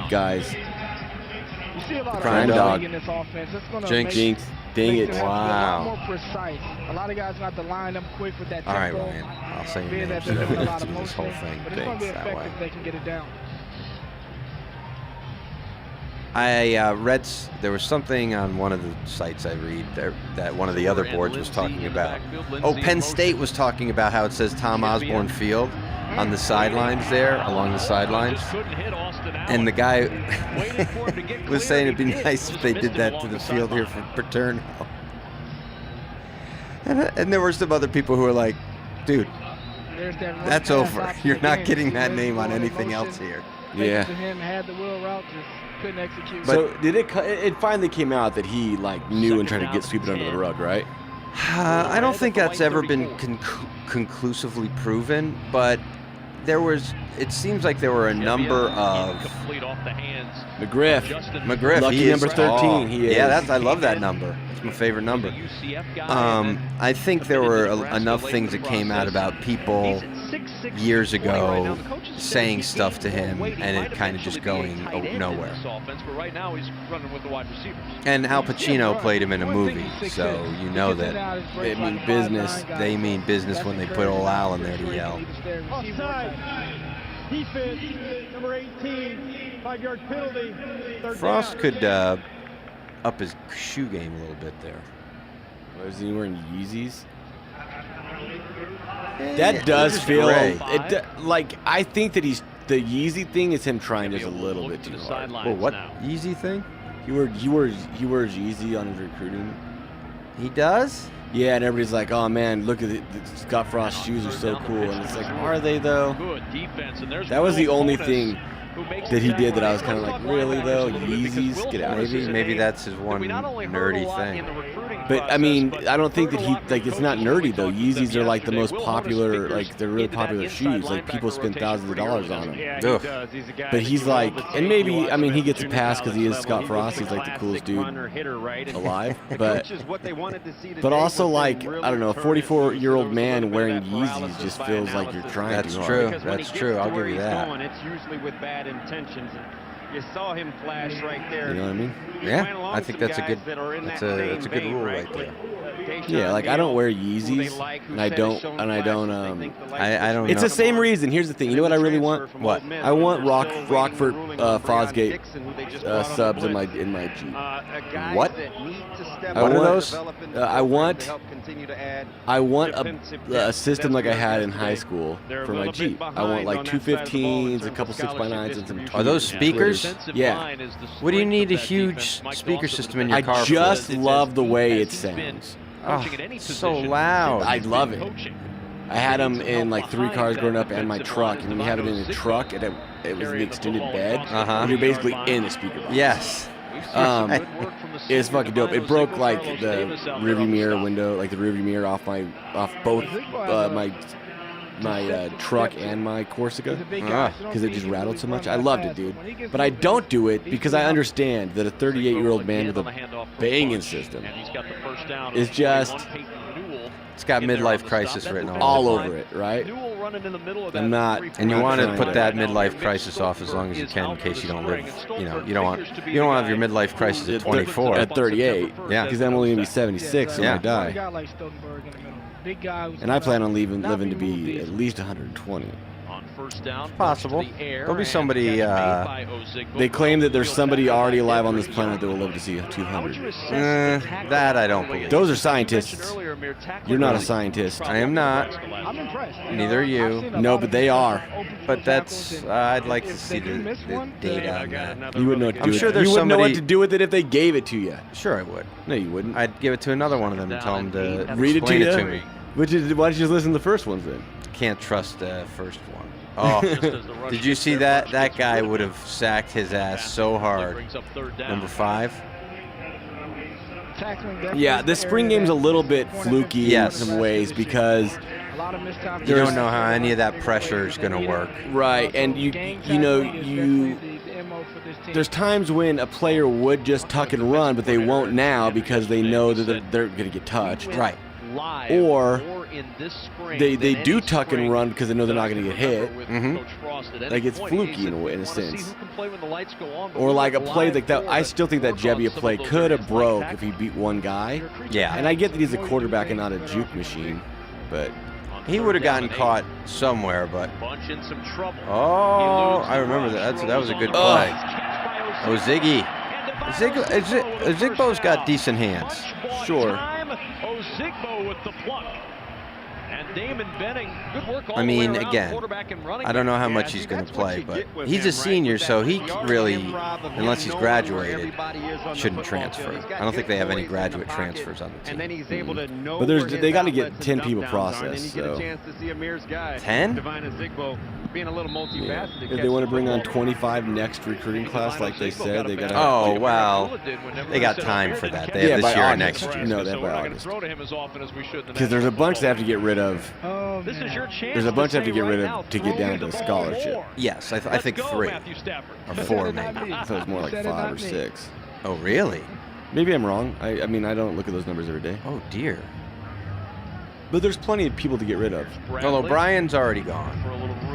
guys. You see a lot Crime of dog. in this offense. It's gonna Jinx. make- Dang it. Makes them have to be a Wow. lot more precise. A lot of guys have to line up quick with that All right, tempo. Ryan. I'll say your Being name that so they're that we doing a don't lot do of this whole motion, thing but it's going to be that effective way. if they can get it down. I read there was something on one of the sites I read that one of the other boards was talking about. Oh, Penn State was talking about how it says Tom Osborne Field on the sidelines there, along the sidelines. And the guy was saying it'd be nice if they did that to the field here for Paterno. And there were some other people who were like, dude, There's that one that's pass over. option You're not again. getting that He name on went anything motion, else here. Yeah. to him, had the wheel route, just couldn't execute. So did it finally came out that he knew and tried to get sweep it under the rug, right? I don't think that's ever been conclusively proven, but it seems like there were a number of McGriff. Lucky he is, number 13. He is. Yeah, I love that number. It's my favorite number. I think there were enough things that came out about people years ago saying stuff to him, and it kind of just going nowhere. And Al Pacino played him in a movie, so you know that They mean business. they mean business when they put old Al in there to yell. Offside. Defense, number 18, 5-yard penalty. Third Frost down. could up his shoe game a little bit there. Was he wearing Yeezys? That does just feel gray. like I think that the Yeezy thing is him trying just a little bit too hard. Well, what Yeezy thing? He wears Yeezy on his recruiting. He does? Yeah, and everybody's like, "Oh man, look at it! Scott Frost's shoes are so cool." And it's like, are they though? That was the only thing that he did that I was kind of like, really though? Yeezys, get out of here. Maybe that's his one nerdy thing. But I mean, I don't think that it's not nerdy though. Yeezys are like the most popular, like they're really popular shoes. Like people spend thousands of dollars on them. Ugh. But he's like, and maybe, I mean, he gets a pass because he is Scott Frost. He's like the coolest dude alive. But also like, I don't know, a 44-year-old man wearing Yeezys just feels like you're trying That's too true. hard. That's true. I'll give you that. It's usually with bad intentions. You saw him flash right there. You know what I mean? Yeah, I think that's a good rule right there. Yeah, like I don't wear Yeezys, and I don't. I don't It's know. the same reason. Here's the thing. You know what I really want? What? I want Rockford Fosgate subs in my Jeep. What? What are those? I want a system like I had in high school for my Jeep. I want like 215s, a couple 6x9s, and some. Are those speakers? Yeah. What do you need a huge speaker system in your car I for? just love the way it sounds. Oh, so loud. I love it. I had them in like 3 cars growing up and my truck. And when you have it in a truck, it was an extended bed. And you're basically in a speaker box. Yes. It's fucking dope. It broke like the rearview mirror window, like the rearview mirror off both my truck and my Corsica because it just rattled so much. I loved it, dude. But I don't do it because I understand that a 38-year-old man with a banging system is just... It's got midlife crisis written all over it, right? I'm not. And you want to put that midlife crisis off as long as you can in case you don't live. You don't want to have your midlife crisis at 24. At 38. Yeah. Because I'm only gonna be 76 when I die. And I plan on living to be at least 120. Possible. There'll be somebody. They claim that there's somebody already alive on this planet that will live to see 200. That I don't believe. Those are scientists. You're not a scientist. I am not. Neither are you. No, but they are. But that's. I'd like to see the data on that. You wouldn't know what to do. I'm sure there's you wouldn't know what somebody- to do with it if they gave it to you. Sure, I would. No, you wouldn't. I'd give it to another one of them and tell them to Read it to explain you. it to me. Why don't you just listen to the first ones then? Can't trust the first one. Oh, did you see that? That guy would have sacked his ass so hard. Number 5. Yeah, this spring game's a little bit fluky in some ways because you don't know how any of that pressure is going to work. Right, and there's times when a player would just tuck and run, but they won't now because they know that they're going to get touched. Right. Or in this spring. They do tuck and run because they know they're not going to get hit. Like it's fluky in a sense. Or like a play like that. I still think that Jebbia play could have broke if he beat one guy. Yeah. And I get that he's a quarterback and not a juke machine, but he would have gotten caught somewhere. But Bunch in some trouble. oh, I remember that. That was a good play. Oh, Ziggy. Zigbo's got decent hands. Sure. Ozigbo with the pluck. And Damon Benning, good work all I mean, the way around, again, quarterback and running I don't know how back. much he's going to play, but he's a senior, so he really, unless he's graduated, shouldn't transfer. I don't think they have any graduate transfers on the team. But they got to get 10 people processed. So. 10? Being a little multifaceted. If they want to bring on 25 next recruiting class, like they said, they got to. Oh, well, they got time for that. They have this year and next year. No, they have by August. Because there's a bunch they have to get rid of. There's a bunch they have to get rid of to get down to scholarship. Yes, I think 3 or 4 maybe. I thought it was more like 5 or 6. Oh, really? Maybe I'm wrong. I mean, I don't look at those numbers every day. Oh, dear. But there's plenty of people to get rid of. Well, O'Brien's already gone.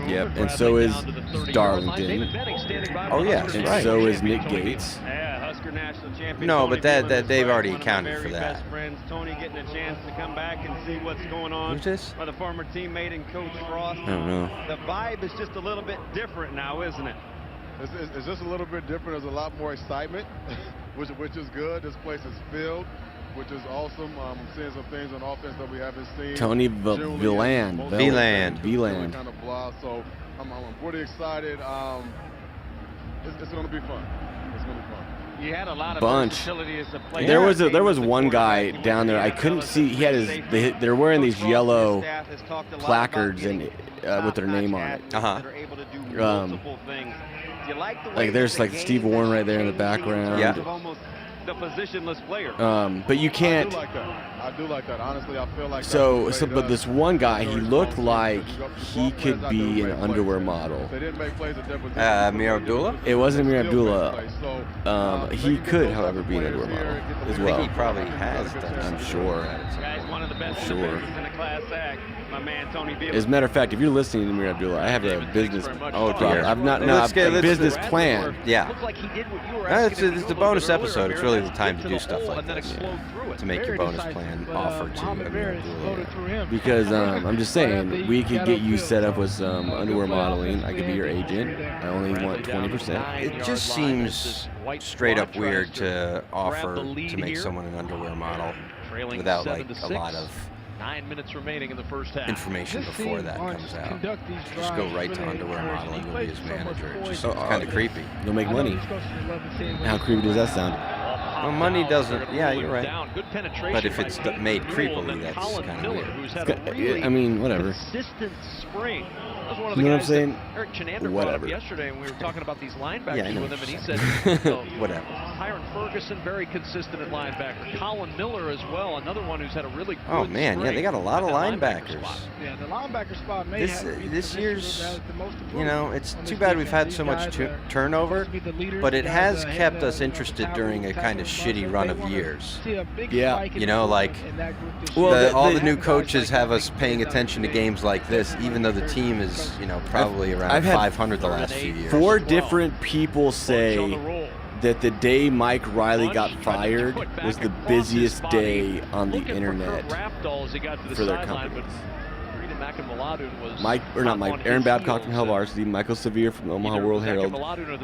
Yep, and so is Darlington. Oh, yes, and right. so is Nick Gates. No, but that they've already accounted for that. Tony getting a chance to come back and see what's going on. Who's this? By the former teammate and Coach Frost. I don't know. The vibe is just a little bit different now, isn't it? It's just a little bit different. There's a lot more excitement, which is good. This place is filled, which is awesome. I'm seeing some things on offense that we haven't seen. Tony Villand. Kind of blah. So I'm pretty excited. It's going to be fun. It's going to be fun. You had a lot of bunch. There was one guy down there. I couldn't see. He had they're wearing these yellow placards and with their name on it. Like there's like Steve Warren right there in the background. Yeah. The positionless player. But you can't. I do like that. Honestly, I feel like. But this one guy, he looked like he could be an underwear model. Amir Abdullah? It wasn't Amir Abdullah. He could, however, be an underwear model as well. I think he probably has done. I'm sure. I'm sure. My man Tony Beal. As a matter of fact, if you're listening to Amir Abdullah, I have a business. Oh dear. I've not a business plan. Yeah. It's a bonus episode. It's really the time to do stuff like this. To make your bonus plan offer to Amir Abdullah. Because I'm just saying, we could get you set up with some underwear modeling. I could be your agent. I only want 20%. It just seems straight up weird to offer to make someone an underwear model without like a lot of 9 minutes remaining in the first half. Information before that comes out. Just go right to underwear modeling. You'll be his manager. It's just kind of creepy. You'll make money. How creepy does that sound? Well, money doesn't. Yeah, you're right. But if it's made creepily, that's kind of weird. I mean, whatever. Consistent spring. That was one of You the know what I'm guys saying? that Eric Chenander brought Whatever. up yesterday, and we were talking about these linebackers Yeah, I know with him, what and he you're said, saying. Whatever. Hiram Ferguson, very consistent at linebacker. Colin Miller as well, another one who's had a really good Oh man, yeah, they got a lot of linebackers. Yeah, the linebacker spot may have to be the This position year's, that's the most important you know, it's on too this bad we've defense. had These so much guys are turnover, supposed to be the leaders. but it These has guys are kept head us of interested tackle, during a kind of tackle, shitty but run they of wanna years. see a big Yeah. spike in You know, like, in that group this Well, year. all the They new have guys coaches like have us that. paying attention to games like this, even though the team is, you know, probably around I've had 500 the last few years. 4 different people say that the day Mike Riley got fired was the busiest day on the internet for their companies. Aaron Babcock from Hell Varsity, Michael Sevier from Omaha World Herald,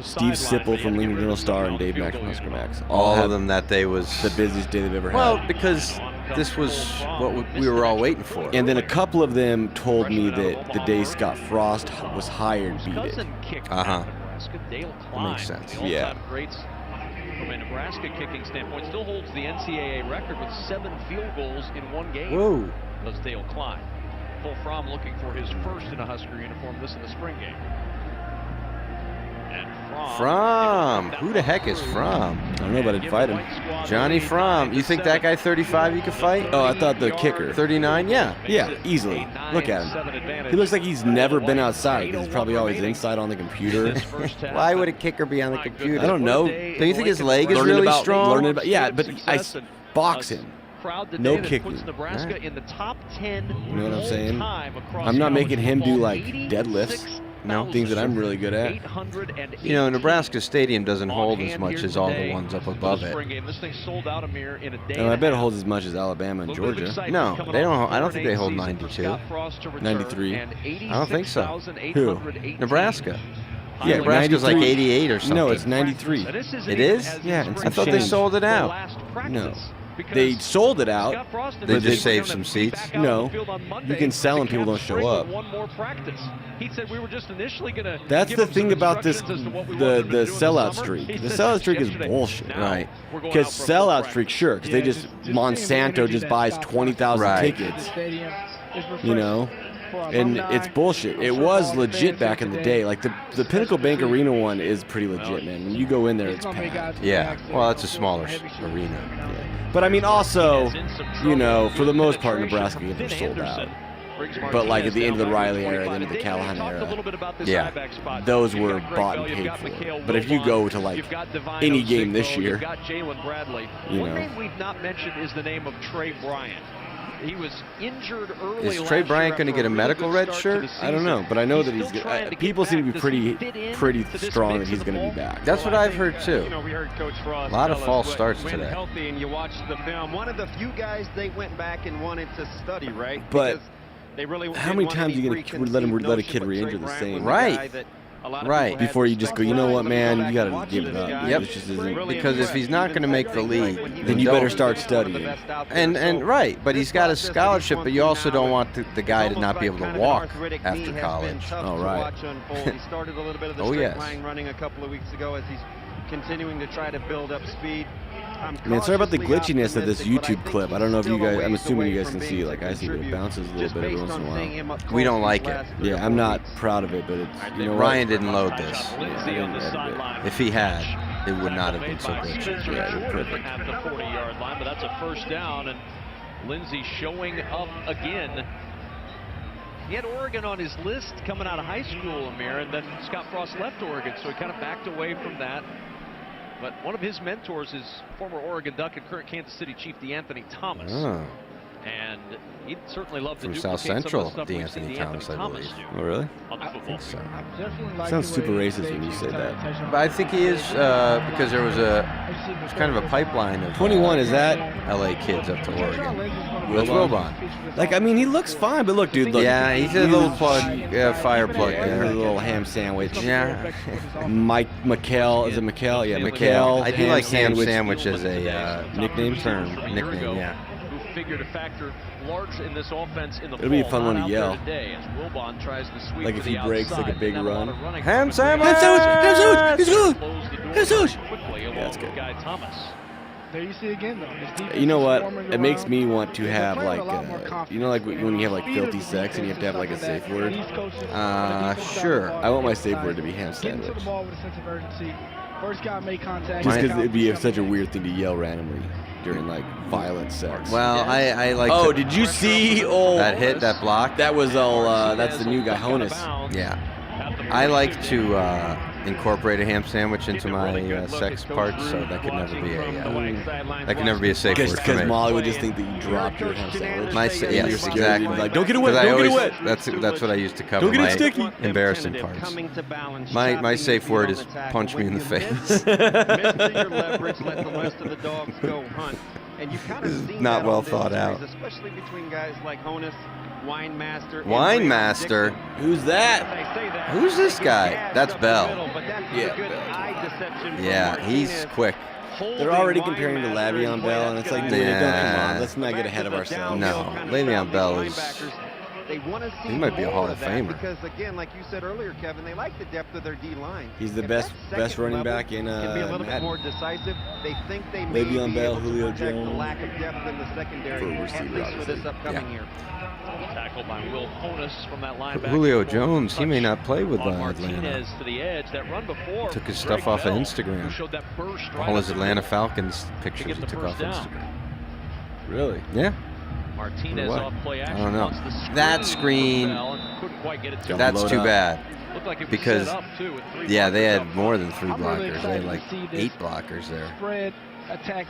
Steve Sipple from Lincoln Journal Star, and Dave Mack from Husker Max. All of them that day was the busiest day they've ever had. Well, because this was what we were all waiting for. And then a couple of them told me that the day Scott Frost was hired beat it. Uh-huh. That makes sense. Yeah. From a Nebraska kicking standpoint, still holds the NCAA record with 7 field goals in one game. Whoa. Does Dale Klein. Full Fromm looking for his first in a Husker uniform, this in the spring game. And Fromm. Who the heck is Fromm? I don't know, but I'd fight him. Johnny Fromm. You think that guy 35 you could fight? Oh, I thought the kicker. 39? Yeah. Yeah, easily. Look at him. He looks like he's never been outside. He's probably always inside on the computer. Why would a kicker be on the computer? I don't know. Don't you think his leg is really strong? Yeah, but I box him. crowd today No that kicking. puts Nebraska in the top 10 You know what I'm saying? time across I'm not college making him do football. like deadlifts. No, things that I'm really good at. You know, Nebraska Stadium doesn't hold as much as all the ones up above it. This thing sold out, Amir, in a day I bet it holds as much as Alabama and Georgia. No, they don't. I don't think they hold 92. 93. I don't think so. Who? Nebraska. Yeah, Nebraska's like 93. 88 or something. No, it's 93. It is? Yeah, I thought they sold it out. No. They sold it out. They just saved some seats? No. You can sell and people don't show up. That's the thing about this, the sellout streak. The sellout streak is bullshit. Right. Because sellout streak, sure, because they just, Monsanto just buys 20,000 tickets. You know? And it's bullshit. It was legit back in the day. Like the Pinnacle Bank Arena one is pretty legit, man. When you go in there, it's packed. Yeah. Well, it's a smaller arena. Yeah. But I mean, also, you know, for the most part, Nebraska games are sold out. But like at the end of the Riley era, the end of the Callahan era, yeah, those were bought and paid for. But if you go to like any game this year, you know. One name we've not mentioned is the name of Trey Bryant. He was injured early. Is Trey Bryant going to get a medical red shirt? I don't know, but I know that he's good. People seem to be pretty strong that he's going to be back. That's what I've heard too. You know, we heard Coach Frost a lot of tell false us starts when today. Healthy, and you watch the film. One of the few guys they went back and wanted to study, right? But because they really how many times are you going to let a kid re-injure the same? Right. Right. Before you just go, you know what, man, you got to give it up. Yep. This just isn't. Because if he's not going to make the league, then you better start studying. And right, but he's got a scholarship, but you also don't want the guy to not be able to walk after college. Oh, right. He started a little bit of the straight line running a couple of weeks ago as he's continuing to try to build up speed. Man, sorry about the glitchiness of this YouTube clip. I don't know if you guys, I'm assuming you guys can see, like I see, but it bounces a little bit every once in a while. We don't like it. Yeah, I'm not proud of it, but it's, you know, Ryan didn't load this. Yeah, I didn't edit it. If he had, it would not have been so glitchy. Yeah, perfect. At the 40-yard line, but that's a first down, and Lindsey showing up again. He had Oregon on his list coming out of high school, Amir, and then Scott Frost left Oregon, so he kind of backed away from that. But one of his mentors is former Oregon Duck and current Kansas City Chief DeAnthony Thomas. Oh. And he'd certainly love to From duplicate South Central, some of the stuff we've seen DeAnthony Thomas, I believe. do Oh, really? on the football So. field. Sounds super racist when you say that. But I think he is because there's kind of a pipeline of 21, is that? LA kids up to Oregon. Wilbon. Like, I mean, he looks fine, but look, dude, look. Yeah, he's a little plug, fire plug Yeah, there. a little ham sandwich. Yeah. Mike McKell, is it McKell? Yeah, McKell. I do like ham sandwich as a nickname term. Nickname, yeah. Who figured to factor large in this offense in the It'll be a fun one to yell. Today as Wilbon tries to sweep Like if he breaks like a big run. Ham sandwich! Ham sandwich! He's good! Ham sandwich! Yeah, that's good. Guy Thomas. There you see again, though. You know what? It makes me want to have like, you know, like when you have like filthy sex and you have to have like a safe word. Sure. I want my safe word to be ham Getting to sandwich. the ball with a sense of urgency. First guy made contact. Just because it'd be such a weird thing to yell randomly during like violent sex. Well, I like. Oh, did you see? Oh, that hit, that block? That was all. That's the new guy, Honus. Yeah. I like to incorporate a ham sandwich into my sex parts, so that could never be a safe word for Because me. Molly would just think that you dropped your ham sandwich. Yes, exactly. Like, don't get it wet. Don't get it wet. That's what I used to cover Don't get my it sticky. embarrassing parts. My safe word is punch me in the face. Your leverage, let the rest of the dogs go hunt. And you kind of see Not that well on this thought series, out. especially between guys like Honus, Winemaster. Winemaster? Who's that? Who's this guy? That's Bell. Yeah, Yeah, he's quick. They're already comparing to Le'Veon Bell, and it's like, dude, don't come on. Let's not get ahead of ourselves. No, Le'Veon Bell is. He might be a Hall of Famer. Because again, like you said earlier, Kevin, they like the depth of their D line. He's the best running back in can be a little bit more decisive. They think they may be Le'Veon Bell, able to Julio protect Jones. the lack of depth in the secondary, at least for this upcoming year. Tackled by Will Honus from that linebacker. Julio Jones, he may not play with Atlanta. Martinez to the edge. That run before. Took his stuff off of Instagram. Showed that burst All his Atlanta Falcons pictures he took off Instagram. Really? Yeah. Martinez off play action. I don't know. That screen, that's too bad. Because, yeah, they had more than 3 blockers. They had like 8 blockers there. Spread attack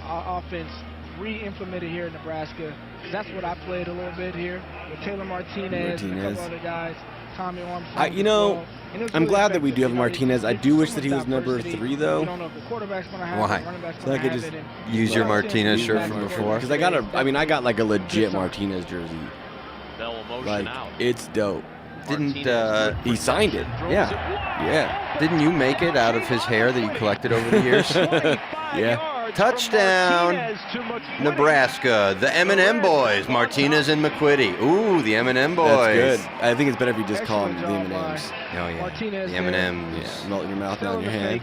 offense re-implemented here in Nebraska. That's what I played a little bit here with Taylor Martinez. And a couple other guys. Tommy Armstrong. I'm glad that we do have Martinez. I do wish that he was number 3, though. Why? So I could just use your Martinez shirt from before. Because I got like a legit Martinez jersey. Like, it's dope. Didn't he signed it? Yeah. Didn't you make it out of his hair that you collected over the years? Yeah. Touchdown, Nebraska. The M&M boys, Martinez and McQuitty. Ooh, the M&M boys. That's good. I think it's better if you just call them the M&Ms. Oh, yeah. The M&Ms. Yeah. Melt in your mouth, not in your hand.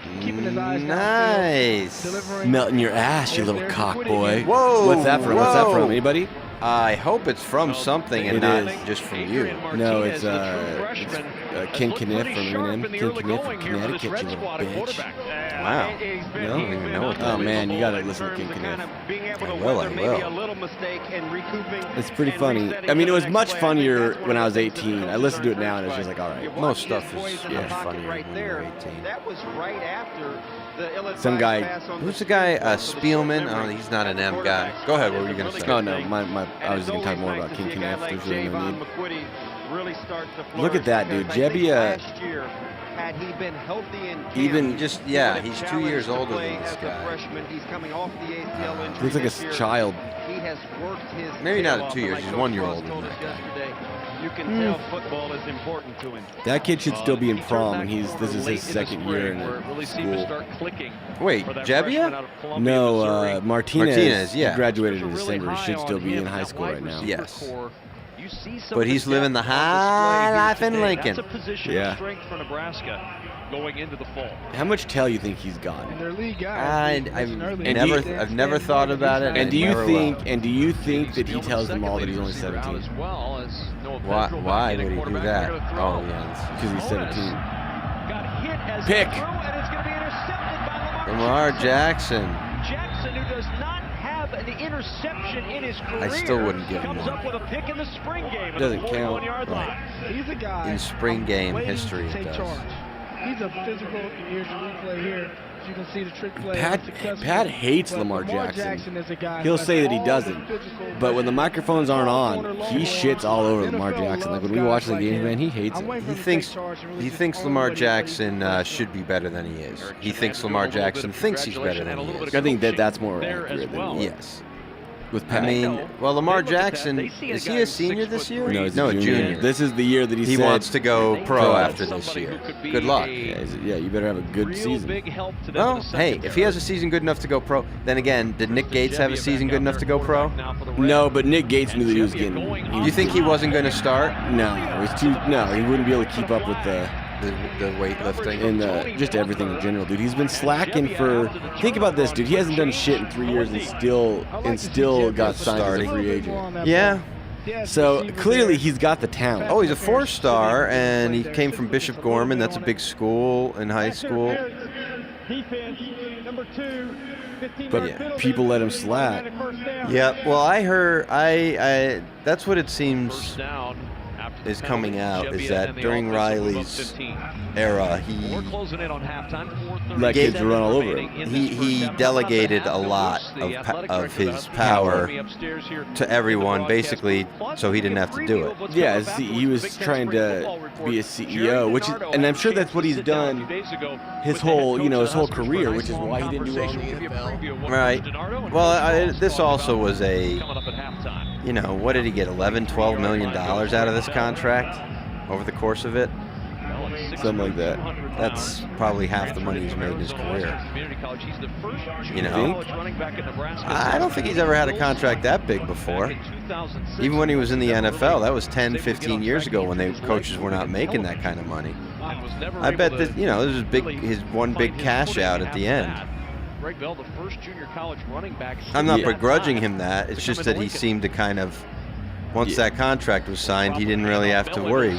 Nice. Melt in your ass, you little cock boy. Whoa. What's that from? What's that from? Anybody? I hope it's from something and not just from you. No, it's Ken Kniff from M&M. Ken Kniff from Connecticut, you little bitch. Wow. I don't even know what that is. Oh, man, you got to listen to Ken Kniff. I will. It's pretty funny. I mean, it was much funnier when I was 18. I listened to it now, and it's just like, all right. Most stuff is much funnier when you're 18. That was right after the some guy. Who's the guy? Spielman? Oh, he's not an M guy. Go ahead. What were you going to say? Oh, no. I was going to talk more about Ken Kniff. There's really no need. Look at that, dude. Jebbia. Had he been healthy and even just he's 2 years older than this guy. He's coming off the ACL injury. Looks like a child. He has worked his maybe not at 2 years. He's 1 year older than that guy. You can tell football is important to him. That kid should still be in prom, and this is his second year in school. Wait, Jebbia? No, Martinez. Yeah, he graduated in December. He should still be in high school right now. Yes. But he's living the high life in Lincoln. That's a position of strength for Nebraska going into the fall. How much tail you think he's got? I've never thought about it. And do you think that he tells them all that he's only 17? Why would he do that? Oh yeah, because he's 17. Pick. Lamar Jackson. Jackson, who does not have an interception in his career, I still wouldn't give him comes up with a pick in the spring game. Doesn't count. He's a guy in spring game history. It does. He's a physical. Here's the replay here. You can see the trick play. Pat hates Lamar Jackson. He'll say that he doesn't, but when the microphones aren't on, he shits all over Lamar Jackson. Like when we watch the games, man, he hates it. He thinks Lamar Jackson should be better than he is. He thinks Lamar Jackson thinks he's better than he is. I think that's more accurate than yes. With Pat. I mean, well, Lamar Jackson, is he a senior this year? No, he's a junior. This is the year that he wants to go pro after this year. Good luck. Yeah, you better have a good season. Well, hey, if he has a season good enough to go pro, then again, did Nick Gates have a season good enough to go pro? No, but Nick Gates knew that he was getting. You think he wasn't going to start? No, he wouldn't be able to keep up with the weightlifting and just everything in general, dude. He's been slacking for. Think about this, dude. He hasn't done shit in 3 years and still got signed as a free agent. Yeah. So clearly he's got the talent. Oh, he's a 4-star, and he came from Bishop Gorman. That's a big school in high school. But people let him slack. Yeah. Well, I heard. I that's what it seems is coming out, is that during Riley's era, he let kids run all over him. He delegated a lot of his power to everyone, basically, so he didn't have to do it. Yeah, he was trying to be a CEO, and I'm sure that's what he's done his whole career, which is why he didn't do well in the NFL. Right. Well, this also was what did he get, $11-12 million out of this contract over the course of it? Something like that. That's probably half the money he's made in his career. I don't think he's ever had a contract that big before. Even when he was in the NFL, that was 10, 15 years ago when coaches were not making that kind of money. I bet that, this is his one big cash out at the end. I'm not begrudging him that. It's just that he seemed to kind of, once that contract was signed, he didn't really have to worry.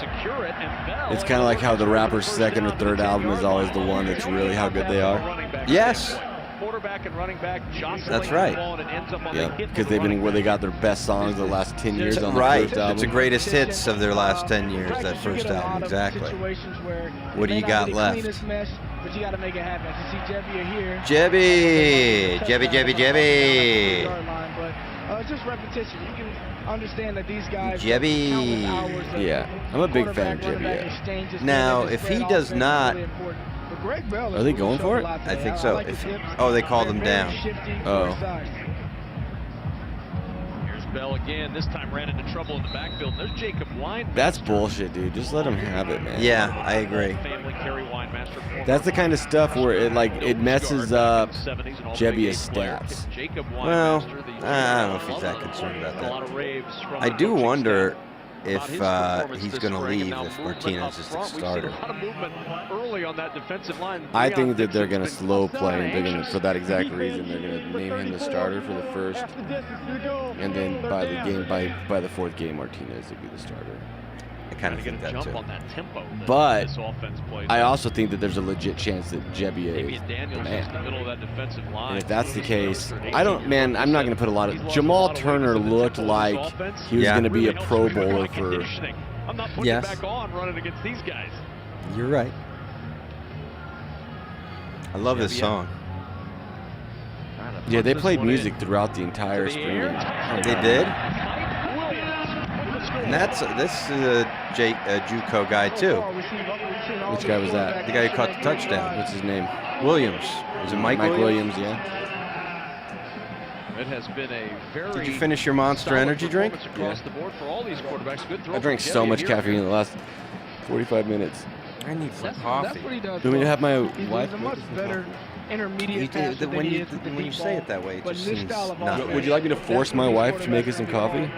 It's kind of like how the rapper's second or third album is always the one that's really how good they are. Yes. That's right. Yeah, because they got their best songs the last 10 years on the first album. It's the greatest hits of their last 10 years, that first album, exactly. What do you got left? But you got to make it happen. You see Jebbia here. Jebby. Just repetition. You can understand that these guys. Jebby. Yeah, I'm a big fan of Jebby. Now, if he does not. Are they going for it? I think so. They called him down. Oh. Bell again. This time ran into trouble in the backfield. There's Jacob Weinmaster. That's bullshit, dude. Just let him have it, man. Yeah, I agree. That's the kind of stuff where it messes up Jebbia's stats. Well, I don't know if he's that concerned about that. I do wonder if he's going to leave if Martinez is the starter. I think that they're going to slow play, and for that exact reason, they're going to name him the starter for the first, and then by the fourth game, Martinez will be the starter. I kind of think that too. But I also think that there's a legit chance that Jebbia is the man. And if that's the case, I'm not going to put a lot of. Jamal Turner looked like he was going to be a Pro Bowler for. Yes. You're right. I love this song. Yeah, they played music throughout the entire spring game. They did? And this is a JUCO guy too. Which guy was that? The guy who caught the touchdown. What's his name? Williams. Is it Mike Williams? Yeah. It has been a very. Did you finish your Monster Energy drink? Across the board for all these quarterbacks. Good throw. I drank so much caffeine in the last 45 minutes. I need some coffee. That's what he does. Do we have my wife? He's a much better intermediate passer than he is at the when you say it that way, it just seems not. Would you like me to force my wife to make us some coffee?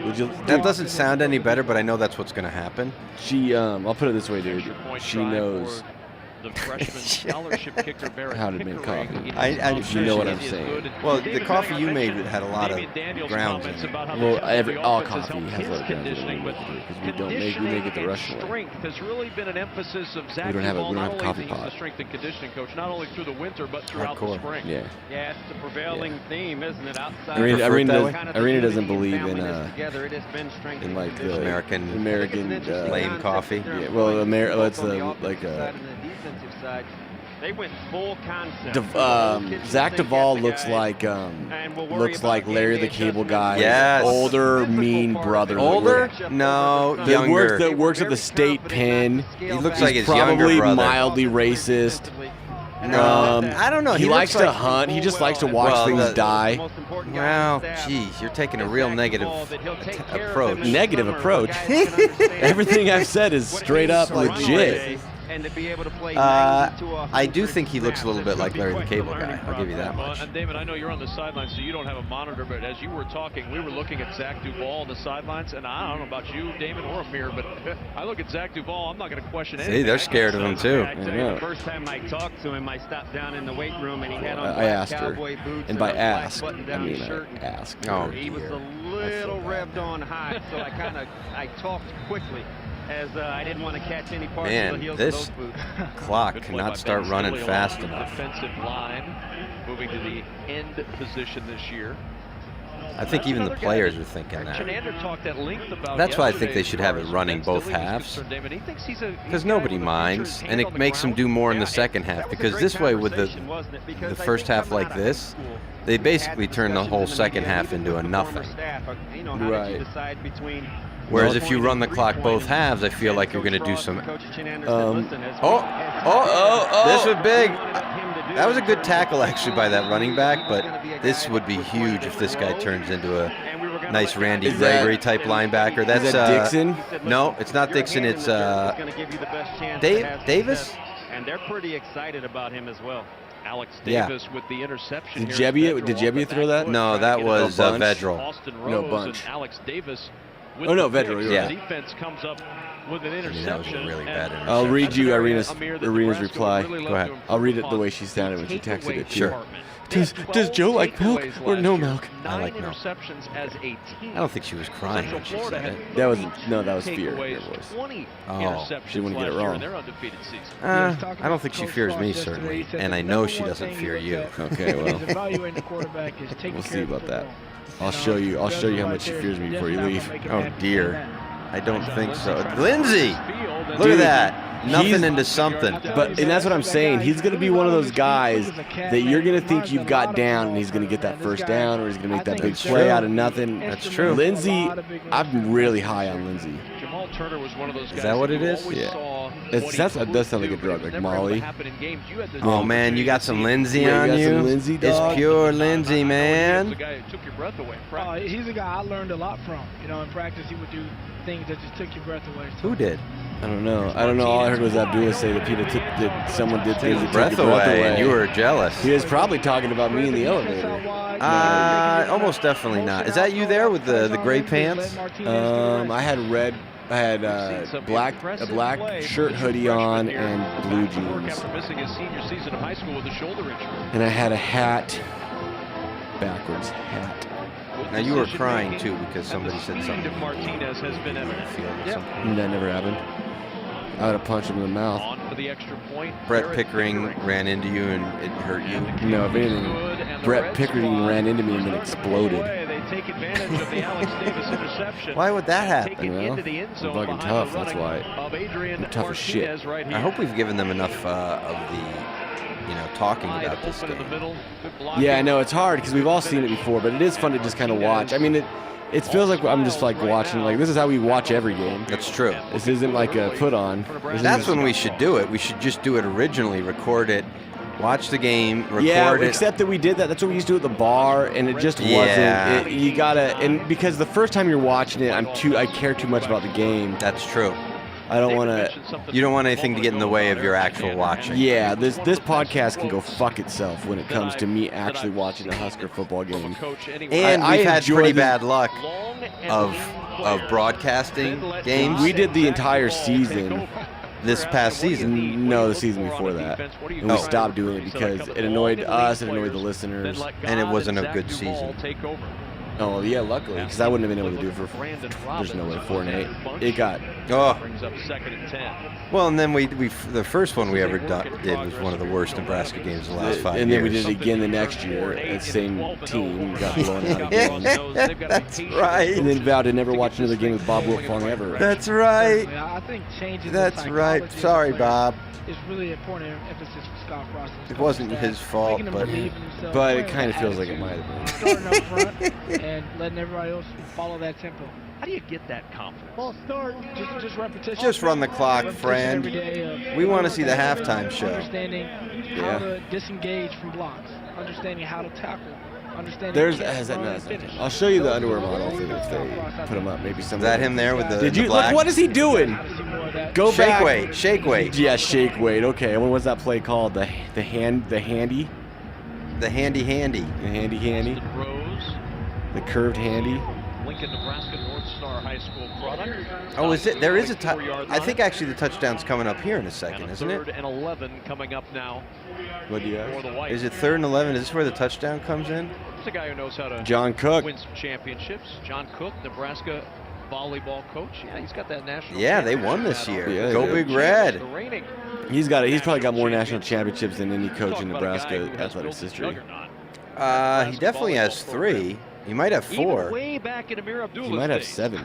Would you? That doesn't sound any better, but I know that's what's going to happen. I'll put it this way, dude. She knows the freshman scholarship kicker how to make coffee. You know what I'm saying. Well, the coffee you made had a lot of grounds in it. Well, all coffee has a lot of grounds in it because we make it the Russian way. Strength has really been an emphasis of Zach. We don't have a coffee pot. The strength and conditioning coach, not only through the winter but throughout the spring. Yeah. Yeah, it's the prevailing theme, isn't it? Outside. Arena doesn't believe in like the American lame coffee. Yeah. Well, it's like a. They went full concept. Zach Duvall looks like Larry the Cable Guy. Yes. Older, mean brother. Older? No, younger. That works at the state pen. He looks like his younger brother. Probably mildly racist. I don't know. He likes to hunt. He just likes to watch things die. Well, geez, you're taking a real negative approach. Negative approach? Everything I've said is straight up legit. And to be able to play I do think he looks a little bit like Larry the Cable Guy. I'll give you that much. And David, I know you're on the sidelines, so you don't have a monitor, but as you were talking, we were looking at Zach Duvall on the sidelines, and I don't know about you, Damon, or Amir, but I look at Zach Duvall, I'm not going to question anything. See, they're scared of him, too. The first time I talked to him, I stopped down in the weight room, and he had on I asked her, cowboy boots and by a ask, I button-down mean shirt. I asked. Oh, he was a little revved on high, so I talked quickly, as I didn't want to catch any parts of the heels of those boots. Clock cannot start running fast enough. Defensive line moving to the end position this year. I think even the players are thinking that. That's why I think they should have it running both halves. Because nobody minds, and it makes them do more in the second half. Because this way, with the first half like this, they basically turn the whole second half into a nothing. Right. Whereas if you run the clock both halves, I feel like you're going to do some. This was big. That was a good tackle actually by that running back, but this would be huge if this guy turns into a nice Randy Gregory type linebacker. That's is that Dixon? No, it's not Dixon. It's Davis. And they're pretty excited about him as well. Alex Davis with the interception. Did Jebbia throw that? No, that was Vedral. No, Bunch. Alex Davis. Oh no, Vedral. Yeah. Defense comes up with an interception. That was a really bad interception. I'll read you Arena's reply. Go ahead. I'll read it the way she sounded when she texted it. Sure. Does Joe like milk or no milk? I like milk. I don't think she was crying when she said it. That was fear in her voice. Oh, she wouldn't get it wrong. I don't think she fears me, certainly, and I know she doesn't fear you. Okay, well, we'll see about that. I'll show you how much she fears me before you leave. Oh dear, I don't think so. Lindsay, look at that. nothing into something. And that's what I'm saying. He's going to be one of those guys that you're going to think you've got down, and he's going to get that first down, or he's going to make that big play out of nothing. That's true. Lindsey, I'm really high on Lindsey. Jamal Turner was one of those guys. Is that what it is? Yeah. That does sound like a drug, like Molly. Oh man, you got some Lindsey on you. Some Lindsey, dog. It's pure Lindsey, man. The guy who took your breath away. He's a guy I learned a lot from. You know, in practice he would do things that just took your breath away. Who did? I don't know. All I heard was Abdullah say that someone did things that breath took your breath away, and you were jealous. He was probably talking about me in the elevator. Almost definitely not. Is that you there with the gray pants? I had a black shirt hoodie on and blue jeans. After missing his senior season of high school with a shoulder injury. And I had a hat, backwards hat. Now you were crying too because somebody said something. Martinez has been That never happened. I would have punched him in the mouth. On for the extra point. Brett Pickering ran into you and it hurt you. No, if anything, Brett Pickering ran into me and then exploded. They take advantage of the Alex Davis interception. Why would that happen? I'm fucking tough, that's why. I'm tough as shit. I hope we've given them enough of the talking about this game. Yeah, I know it's hard because we've all seen it before, but it is fun to just kind of watch. I mean, it feels like I'm just like watching. Like this is how we watch every game. That's true. This isn't like a put on. That's when we should do it. We should just do it originally, record it, watch the game, record it. Yeah, except that we did that. That's what we used to do at the bar, and it just wasn't. You gotta, and because the first time you're watching it, I care too much about the game. That's true. I don't want to. You don't want anything to get in the way of your actual watching. Yeah, this podcast can go fuck itself when it comes to me actually watching a Husker football game. And we've had pretty bad luck of broadcasting games. We did the entire season. This past season? No, the season before that. And we stopped doing it because it annoyed us, it annoyed the listeners. And it wasn't a good season. Oh, yeah, luckily, because I wouldn't have been able to do it for, there's no way, 4-8. It got... Oh. Well, and then the first one we ever did was one of the worst Nebraska games of the last 5 years. And then we did it again the next year, the same team, we got blown out again. That's right. And then vowed to never watch another game with Bob Wilfong ever. That's right. I think changes. That's right. Sorry, Bob. It's really important emphasis for Scott Frost. It wasn't his fault, but it kind of feels like it might have been. Starting up front and letting everybody else follow that tempo. How do you get that confidence? Ball start. Just repetition. Just run the clock, friend. We want to see the halftime show. Understanding how to disengage from blocks. Understanding how to tackle. I'll show you the underwear model if they put them up. Maybe some. Is that him there with the? Did you black? look? What is he doing? Go shake back. Weight. Shake weight. Yeah, shake weight. Okay. What was that play called? The handy. The handy. The handy. The curved handy. Lincoln, Nebraska North Star High School product. Oh, is it? There is a I think actually the touchdown's coming up here in a second, isn't it? 3rd and 11 coming up now. What do you have? Is it 3rd and 11? Is this where the touchdown comes in? It's a guy who knows how to John Cook. win some championships. John Cook, Nebraska volleyball coach. Yeah, he's got that national. Yeah, they won this year. Yeah, Go Big Red. He's probably got more national championships than any coach in Nebraska athletics history. He definitely has 3. He might have 4. Way back in Amir Abdullah's He might have days 7.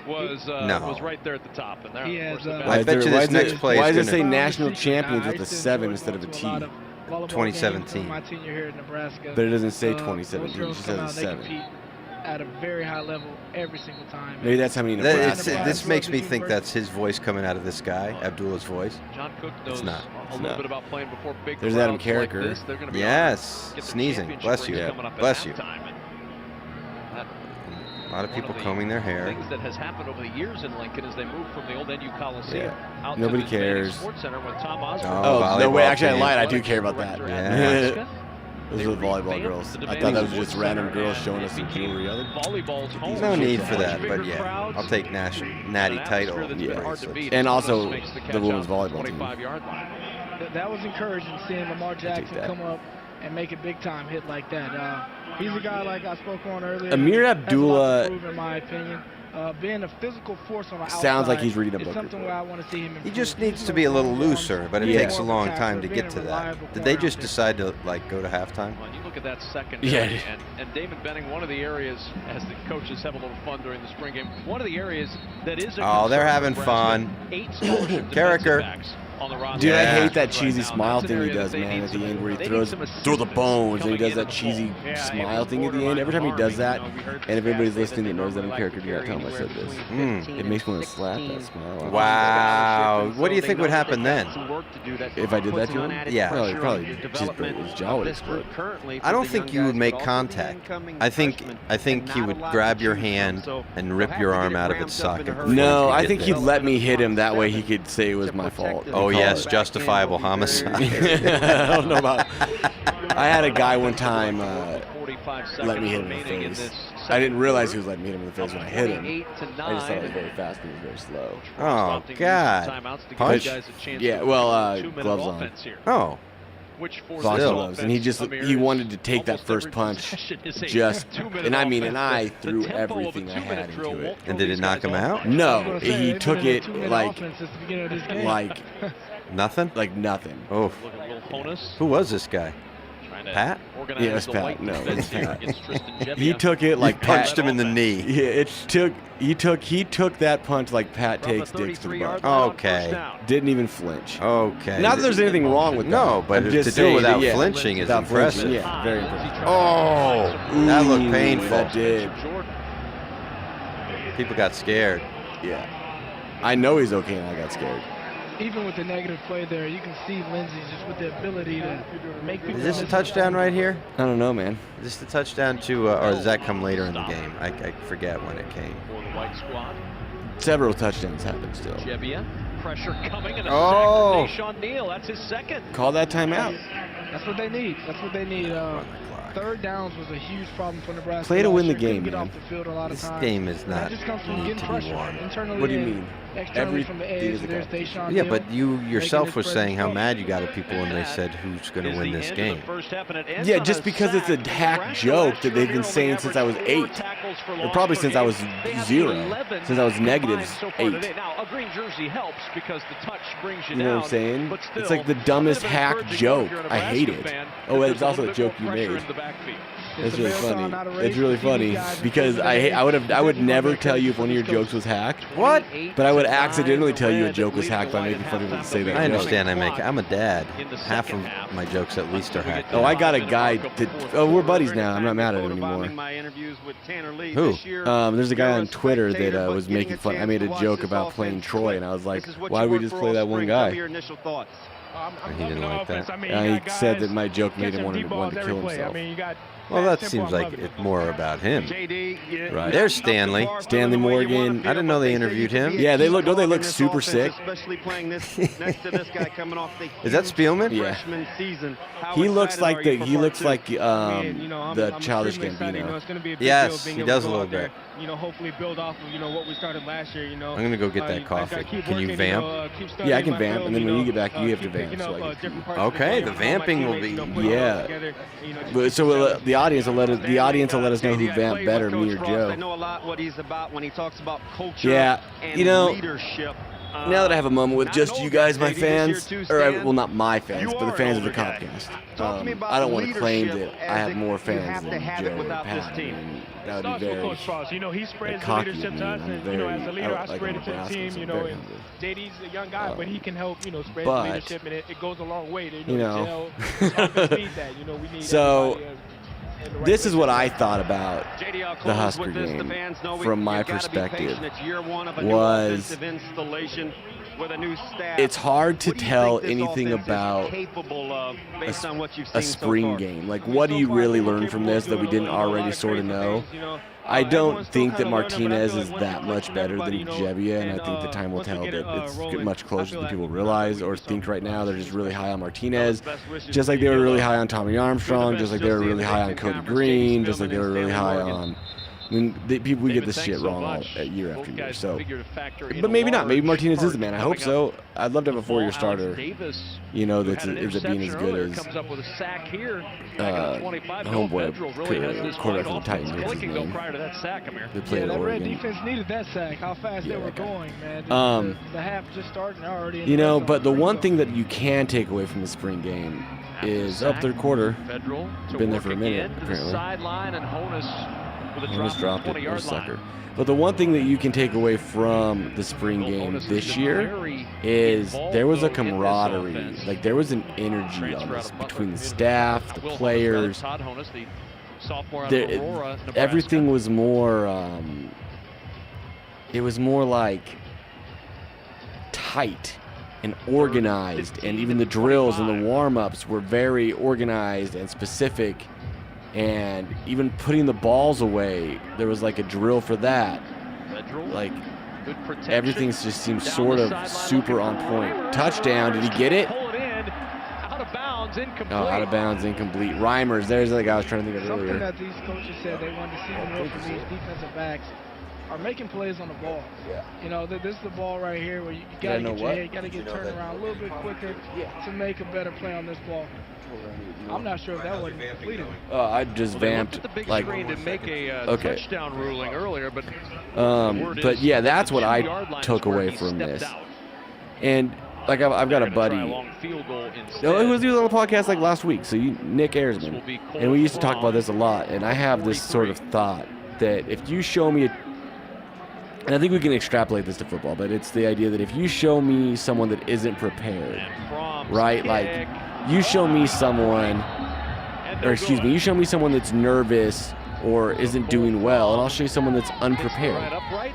Was right there at the top. And there, he has, I bet you this next play Why is does it say national champions with a 7 instead of a T? 2017. My tenure here in Nebraska. But it doesn't say 2017. It just says a 7. At a very high level every single time. Maybe that's how many Nebraska. This makes me think that's his voice coming out of this guy, Abdullah's voice. John Cook knows it's not. a little bit about playing before big There's Adam Carricker. Like yes, sneezing. Bless you. Bless you. A lot of people combing their hair. Things that has happened over the years in Lincoln as they move from the old NU Coliseum out Nobody to cares. Sports Center when Tom Osborne. Oh, no way. Actually, I lied. I do care about that. Yeah. Those are the volleyball girls. I thought that was just random girls showing us some jewelry. There's no need for that, but yeah, I'll take natty title. Yeah, and also the women's volleyball team. That was encouraging seeing Lamar Jackson come up and make a big time hit like that. He's a guy like I spoke on earlier. Amir Abdullah, in my opinion, being a physical force on the outside. Sounds like he's reading a book. Something where I want to see him. He just needs to be a little looser, but it takes a long time to get to that. Did they just decide to go to halftime? Well, you look at that secondary, and Damon Benning, one of the areas, as the coaches have a little fun during the spring game, one of the areas that is. They're having fun. 8 Carricker. on the roster. Dude, I hate that cheesy smile thing he does, man, at the end where he throws through the bones and he does that cheesy smile thing at the end. Every time he does that, and if anybody's listening that knows that in character, you gotta tell him I said this. It makes me want to slap that smile. Wow. What do you think would happen then? If I did that to him? Yeah. Probably just break his jaw would explode. I don't think you would make contact. I think he would grab your hand and rip your arm out of its socket. No, I think he'd let me hit him. That way he could say it was my fault. Oh, yes, justifiable homicide. I don't know about. I had a guy one time let me hit him in the face. I didn't realize he was letting me hit him in the face when I hit him. I just thought it was very fast and he was very slow. Oh, God. Punch? Yeah, well, gloves on. Oh. Boxing gloves, and he wanted to take that first punch, and I threw everything I had into it. And did it knock him out? No, he took it like nothing. Like nothing. Oh, who was this guy? Pat? Yeah, it was Pat. No, it was Pat. He took it like punched him in the knee. Yeah, he took that punch like Pat takes dicks to the butt. Okay. Didn't even flinch. Okay. Not that there's anything wrong with that. No, but to do it without flinching is impressive. Yeah, very impressive. Oh, that looked painful. That did. People got scared. Yeah. I know he's okay, and I got scared. Even with the negative play there, you can see Lindsey just with the ability to make people. Is this a touchdown right here? I don't know, man. Is this the touchdown to, or does that come later in the game? I forget when it came. For the white squad. Several touchdowns happen still. Jebbia, pressure coming and a sack from Deshaun Neal. That's his second. Call that timeout. That's what they need. That's what they need. Third downs was a huge problem for Nebraska. Play to win the game, man. This game is not just comes from getting pressure internally. What do you mean? From the edge, there's Deshaun yeah, Neal, but you yourself were saying how mad you got at people when they said who's going to win this game. Yeah, just because it's a hack joke that they've been saying since I was 8. Or probably since I was 0. Since I was -8. Now, a green jersey helps because the touch brings you know what I'm saying? It's like the dumbest hack joke. I hate it. Oh, it's also a joke you made. It's really funny. It's really funny because I would never tell you if one of your jokes was hacked. What? But I would accidentally tell you a joke was hacked by making fun of it and say that. I understand. I'm a dad. Half of my jokes at least are hacked. Oh, I got a guy that. Oh, we're buddies now. I'm not mad at him anymore. Who? There's a guy on Twitter that was making fun. I made a joke about playing Troy, and I was like, why would we just play that one guy? He didn't like that. He said that my joke made him want to kill himself. Well, that seems like it's more about him. Right. There's Stanley. Stanley Morgan. I didn't know they interviewed him. Yeah, they look super sick. Is that Spielman? Yeah. He looks like the Childish Gambino. Yes, he does a little bit. Hopefully build off of what we started last year. I'm gonna go get that coffee. Can you vamp? Yeah, I can vamp, and then when you get back, you have to vamp. Okay, the vamping will be. Yeah. So the audience will let us know who vamped better, me or Joe. I know a lot what he's about when he talks about culture and leadership. Now that I have a moment with just you guys, my fans, well, not my fans, but the fans of the Cobcast, I don't want to claim that I have more fans than Joe or Pat. That would be very he spreads the cocky leadership of me. to us, and as a leader, I spread it to the team. And JD's a young guy, but he can help, spread leadership, and it goes a long way. To, need that. We need so. This is what I thought about the Husker game from my perspective. Was it's hard to tell anything about a spring game. Like, what do you really learn from this that we didn't already sort of know? I don't think that Martinez is that much better than Jebbia, and I think the time will tell that it's much closer than people realize or think right now. They're just really high on Martinez, just like they were really high on Tommy Armstrong, just like they were really high on Cody Green, just like they were really high on... I mean, we get this shit wrong year after year. So, but maybe not. Maybe Martinez is the man. I hope so. I'd love to have a 4-year starter. That's being as good as homeboy quarterback for the Titans. What's his name? They played at Oregon. That defense needed that sack. How fast they were going, man. The half just started already. But the one thing that you can take away from the spring game is up third quarter. Been there for a minute, apparently. Sideline and Honus Almost dropped it. You're a sucker. But the one thing that you can take away from the spring game this year is there was a camaraderie. Like, there was an energy on this between the staff, the players. Everything was more, it was more like tight and organized, and even the drills and the warm-ups were very organized and specific. And even putting the balls away, there was like a drill for that. Like, everything just seems sort of super on point. Touchdown, did he get it? Out of bounds, incomplete. Oh, out of bounds, incomplete. Reimers, there's the guy I was trying to think of earlier. Something that these coaches said they wanted to see more from these defensive backs are making plays on the ball. Yeah. You know, this is the ball right here where you got to get your head, you got to get turned around a little bit quicker to make a better play on this ball. I'm not sure if that wasn't completed. I just vamped like to make a touchdown ruling earlier, but yeah, that's what I took away from this. And like I've got a buddy. He was on the podcast like last week. So Nick Ersman, and we used to talk about this a lot. And I have this sort of thought that if you show me and I think we can extrapolate this to football, but it's the idea that if you show me someone that isn't prepared, right? Like, you show me someone, you show me someone that's nervous or isn't doing well, and I'll show you someone that's unprepared.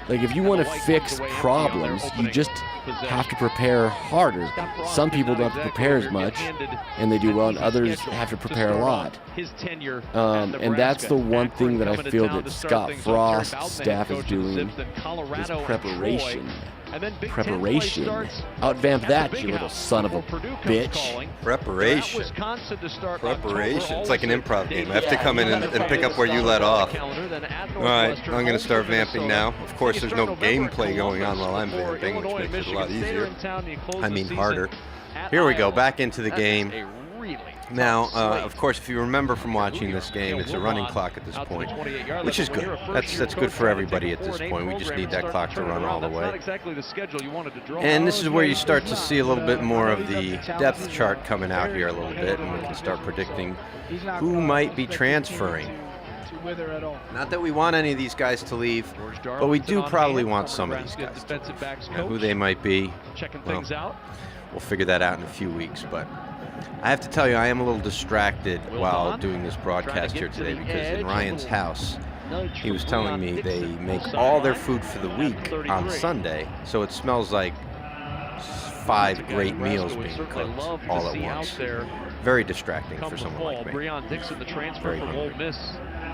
Like, if you want to fix problems, you just have to prepare harder. Some people don't have to prepare as much, and they do well, and others have to prepare a lot. And that's the one thing that I feel that Scott Frost's staff is doing, is preparation. Preparation. Outvamp that, you little son of a bitch. Preparation. Preparation. It's like an improv game. I have to come in and pick up where you let off. All right, I'm going to start vamping now. Of course, there's no gameplay going on while I'm vamping, which makes it a lot easier. I mean, harder. Here we go, back into the game. Now, of course, if you remember from watching this game, it's a running clock at this point, which is good. That's good for everybody at this point. We just need that clock to run all the way. And this is where you start to see a little bit more of the depth chart coming out here a little bit, and we can start predicting who might be transferring. Not that we want any of these guys to leave, but we do probably want some of these guys to leave. Now, who they might be, well, we'll figure that out in a few weeks, but I have to tell you, I am a little distracted while doing this broadcast here today, because in Ryan's house, he was telling me they make all their food for the week on Sunday, so it smells like 5 great meals being cooked all at once. Very distracting for someone like me. Very hungry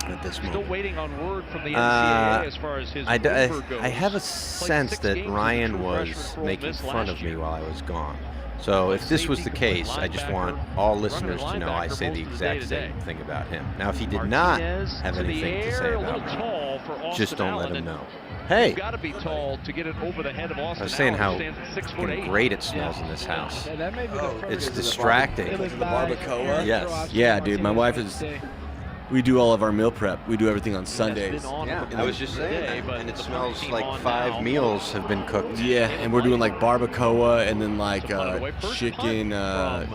at this moment. Still waiting on word from the NCAA as far as his waiver goes. I have a sense that Ryan was making fun of me while I was gone. So if this was the case, I just want all listeners to know I say the exact same thing about him. Now, if he did not have anything to say about me, just don't let him know. Hey, I was saying how great it smells in this house. It's distracting. The barbacoa? Yes. Yeah, dude, my wife is... We do all of our meal prep. We do everything on Sundays. Yeah, I was just saying that. And it smells like 5 meals have been cooked. Yeah, and we're doing like barbacoa and then like chicken, like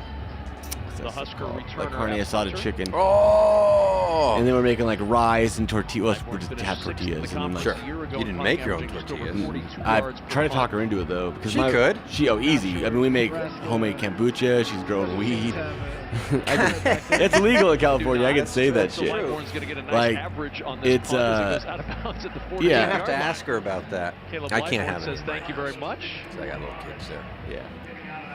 carne asada chicken. Oh! And then we're making like rice and tortillas. Well, we're just have tortillas. And then, like, sure. You didn't make your own tortillas. I've tried to talk her into it though, because she could. Easy. I mean, we make homemade kombucha. She's growing weed. It's illegal in California. I can say that shit. Like, it's yeah. You have to ask her about that. I can't have it. Thank you very much. I got little kids there. Yeah.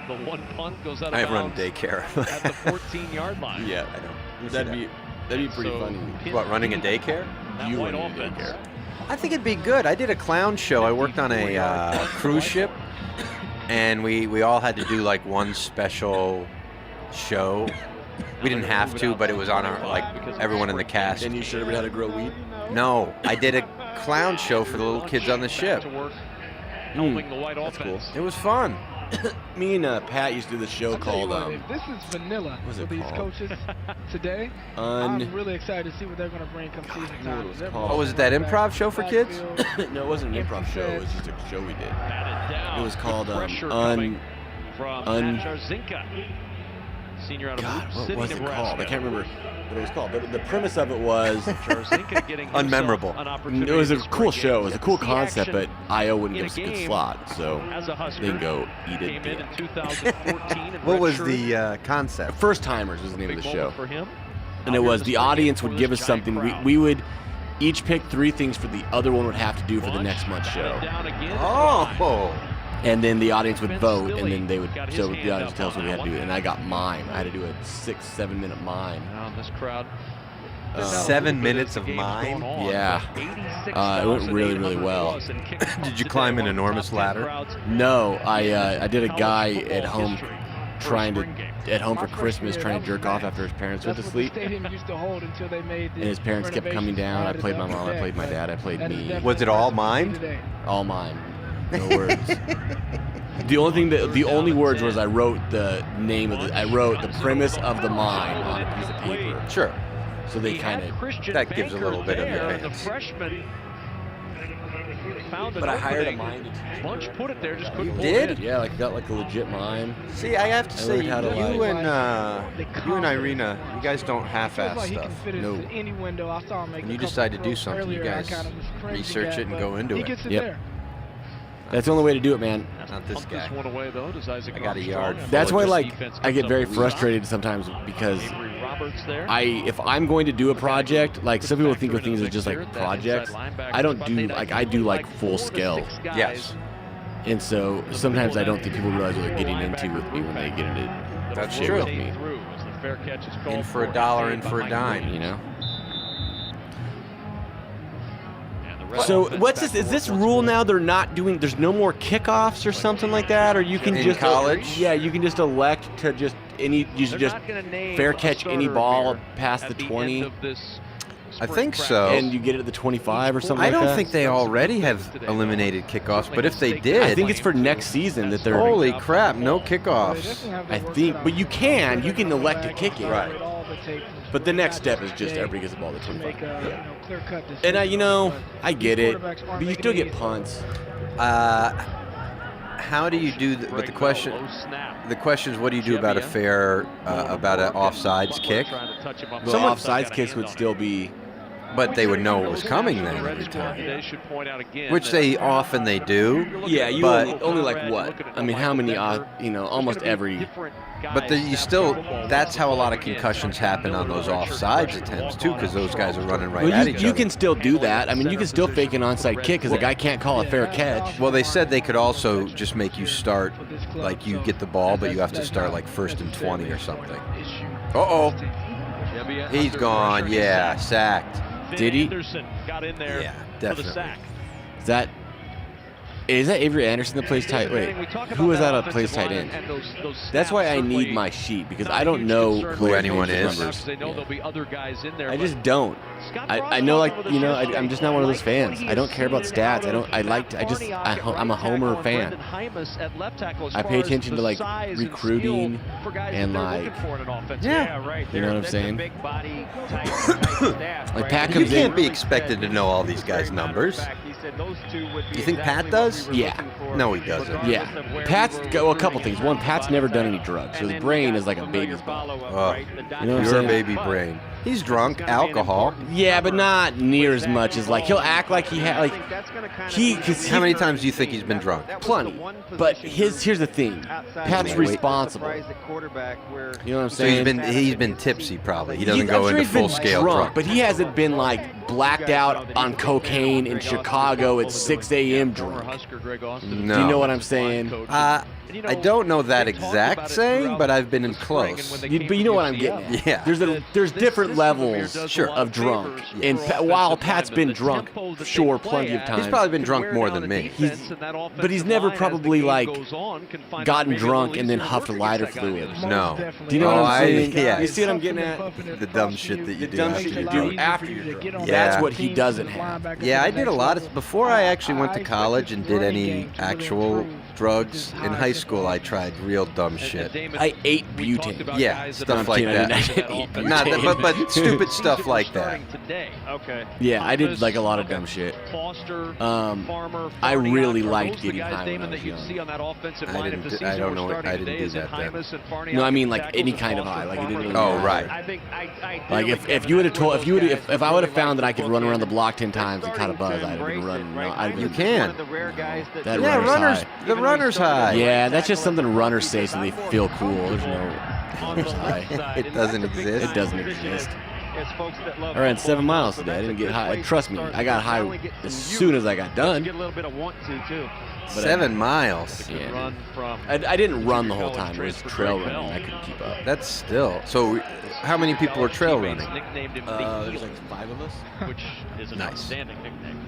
The one punt goes out of I bounds run daycare at the 14-yard line. Yeah, I know. That'd be pretty funny. What, running a daycare? You running a daycare? I think it'd be good. I did a clown show. I worked on a cruise ship, and we all had to do like one special show. We didn't have to, but it was on our, like, everyone in the cast. And you showed everybody how to grow weed? No, I did a clown show for the little kids on the ship. That's cool. It was fun. Me and Pat used to do the show called if this is vanilla for these coaches today, I'm really excited to see what they're going to bring come season time. Oh, was it that improv show for kids? No, it wasn't an improv show. It was just a show we did. It was called senior out of God, what City, was it Nebraska. called? I can't remember what it was called. But the premise of it was unmemorable. It was a cool show. It was a cool concept, but IO wouldn't give us a good slot, so they can go eat it. What was the concept? First Timers was the name of the show. And it was the audience would give us something. We would each pick 3 things for the other one would have to do for the next month's show. Oh. And then the audience would vote, and then they would show the audience tell us what we had to do. And I got mime. I had to do a 6-7 minute mime. This crowd. 7 minutes of mime? Yeah. It went really, really well. Did you climb an enormous ladder? No, I did a guy at home for Christmas trying to jerk off after his parents went to sleep. And his parents kept coming down. I played my mom, I played my dad, I played me. Was it all mimed? All mime. No words. The only words was I wrote the premise of the mime on a piece of paper. Sure. So they kind of, that gives a little bit of advance. But I hired a mime to teach. Bunch put it there, just couldn't. You did? Yeah, got a legit mime. See, I have to say, you and Irina, you guys don't half-ass stuff. No. When you decide to do something, you guys research it and go into it. Yep. That's the only way to do it, man. Not this guy. I got a yard. That's why, I get very frustrated sometimes because if I'm going to do a project, some people think of things as just projects. I don't do I do full scale. Yes. And so sometimes I don't think people realize what they're getting into with me when they get into That's shit true. with me. In for a dollar, in for a dime. You know. So what's this? Is this rule now? They're not doing. There's no more kickoffs or something like that, or you can just college. Yeah, you can just elect to just fair catch any ball past the 20. I think so. And you get it at the 25 or something. I don't think they already have eliminated kickoffs, but if they did, I think it's for next season that they're. Holy crap! No kickoffs. I think, but you can elect to kick it. Right. But the next step is just everybody gets the ball at 25. And I get it, but you still get punts. How do you do? But the question is, what do you do about about an offsides kick? Well, offsides kicks would still be. But they would know what was coming then every time. Which they often do. Yeah, only what? I mean, how many? Almost every. But that's how a lot of concussions happen on those offsides attempts too, because those guys are running at each other. You can still do that. I mean, you can still fake an onside kick because the guy can't call a fair catch. Well, they said they could also just make you start, you get the ball, but you have to start 1st and 20 or something. Uh-oh. He's gone. Yeah, sacked. Did he? Yeah, definitely. Is that Avery Anderson that plays tight? Wait, who was that that plays tight end? That's why I need my sheet, because I don't know who anyone is. I just don't. I know, I'm just not one of those fans. I don't care about stats. I'm a Homer fan. I pay attention to recruiting and yeah, you know what I'm saying? Pat comes in. You can't be expected to know all these guys' numbers. You think Pat does? Yeah. No, he doesn't. Yeah. Pat's got a couple things. One, Pat's never done any drugs, so his brain is like a baby's brain. Oh, you know what I'm your saying? baby brain. He's drunk, alcohol. Yeah, but not near as much as he'll act like he had How many times do you think he's been drunk? Plenty. But here's the thing. Pat's responsible. You know what I'm saying? So he's been tipsy probably. He doesn't go into full scale drunk. But he hasn't been blacked out on cocaine in Chicago at 6 a.m. drunk. No. Do you know what I'm saying? I don't know that exact saying, but I've been in close. But you know what I'm getting at. Yeah. There's different levels of drunk. And while Pat's been drunk, sure, plenty of times. He's probably been drunk more than me. But he's never probably gotten drunk and then huffed lighter fluid. No. Do you know what I'm saying? Yeah. You see what I'm getting at? The dumb shit that you do after you're drunk. Yeah. That's what he doesn't have. Yeah, I did a lot before I actually went to college and did any actual drugs. In high school, I tried real dumb shit. I ate butane. Yeah, stuff like that. Not that, but stupid stuff like that. Yeah, I did like a lot of dumb shit. I really liked getting high when I was young. I don't know. I didn't do that then. No, I mean like any kind of high. Like it didn't really Oh, matter. right. Like if you would have told, if I would have found that I could run around the block 10 times and caught a buzz, I'd have been running. You can. That The runner's high. Yeah, that's just something runners say so they feel cool. There's no runner's high. It doesn't exist. It doesn't exist. I ran 7 miles today. I didn't get high. Trust me, I got high as soon as I got done. But 7 miles. Yeah. I didn't run the whole time. It was trail running. I couldn't keep up. That's still. So, how many people are trail running? There's like 5 of us. Which is an outstanding nickname.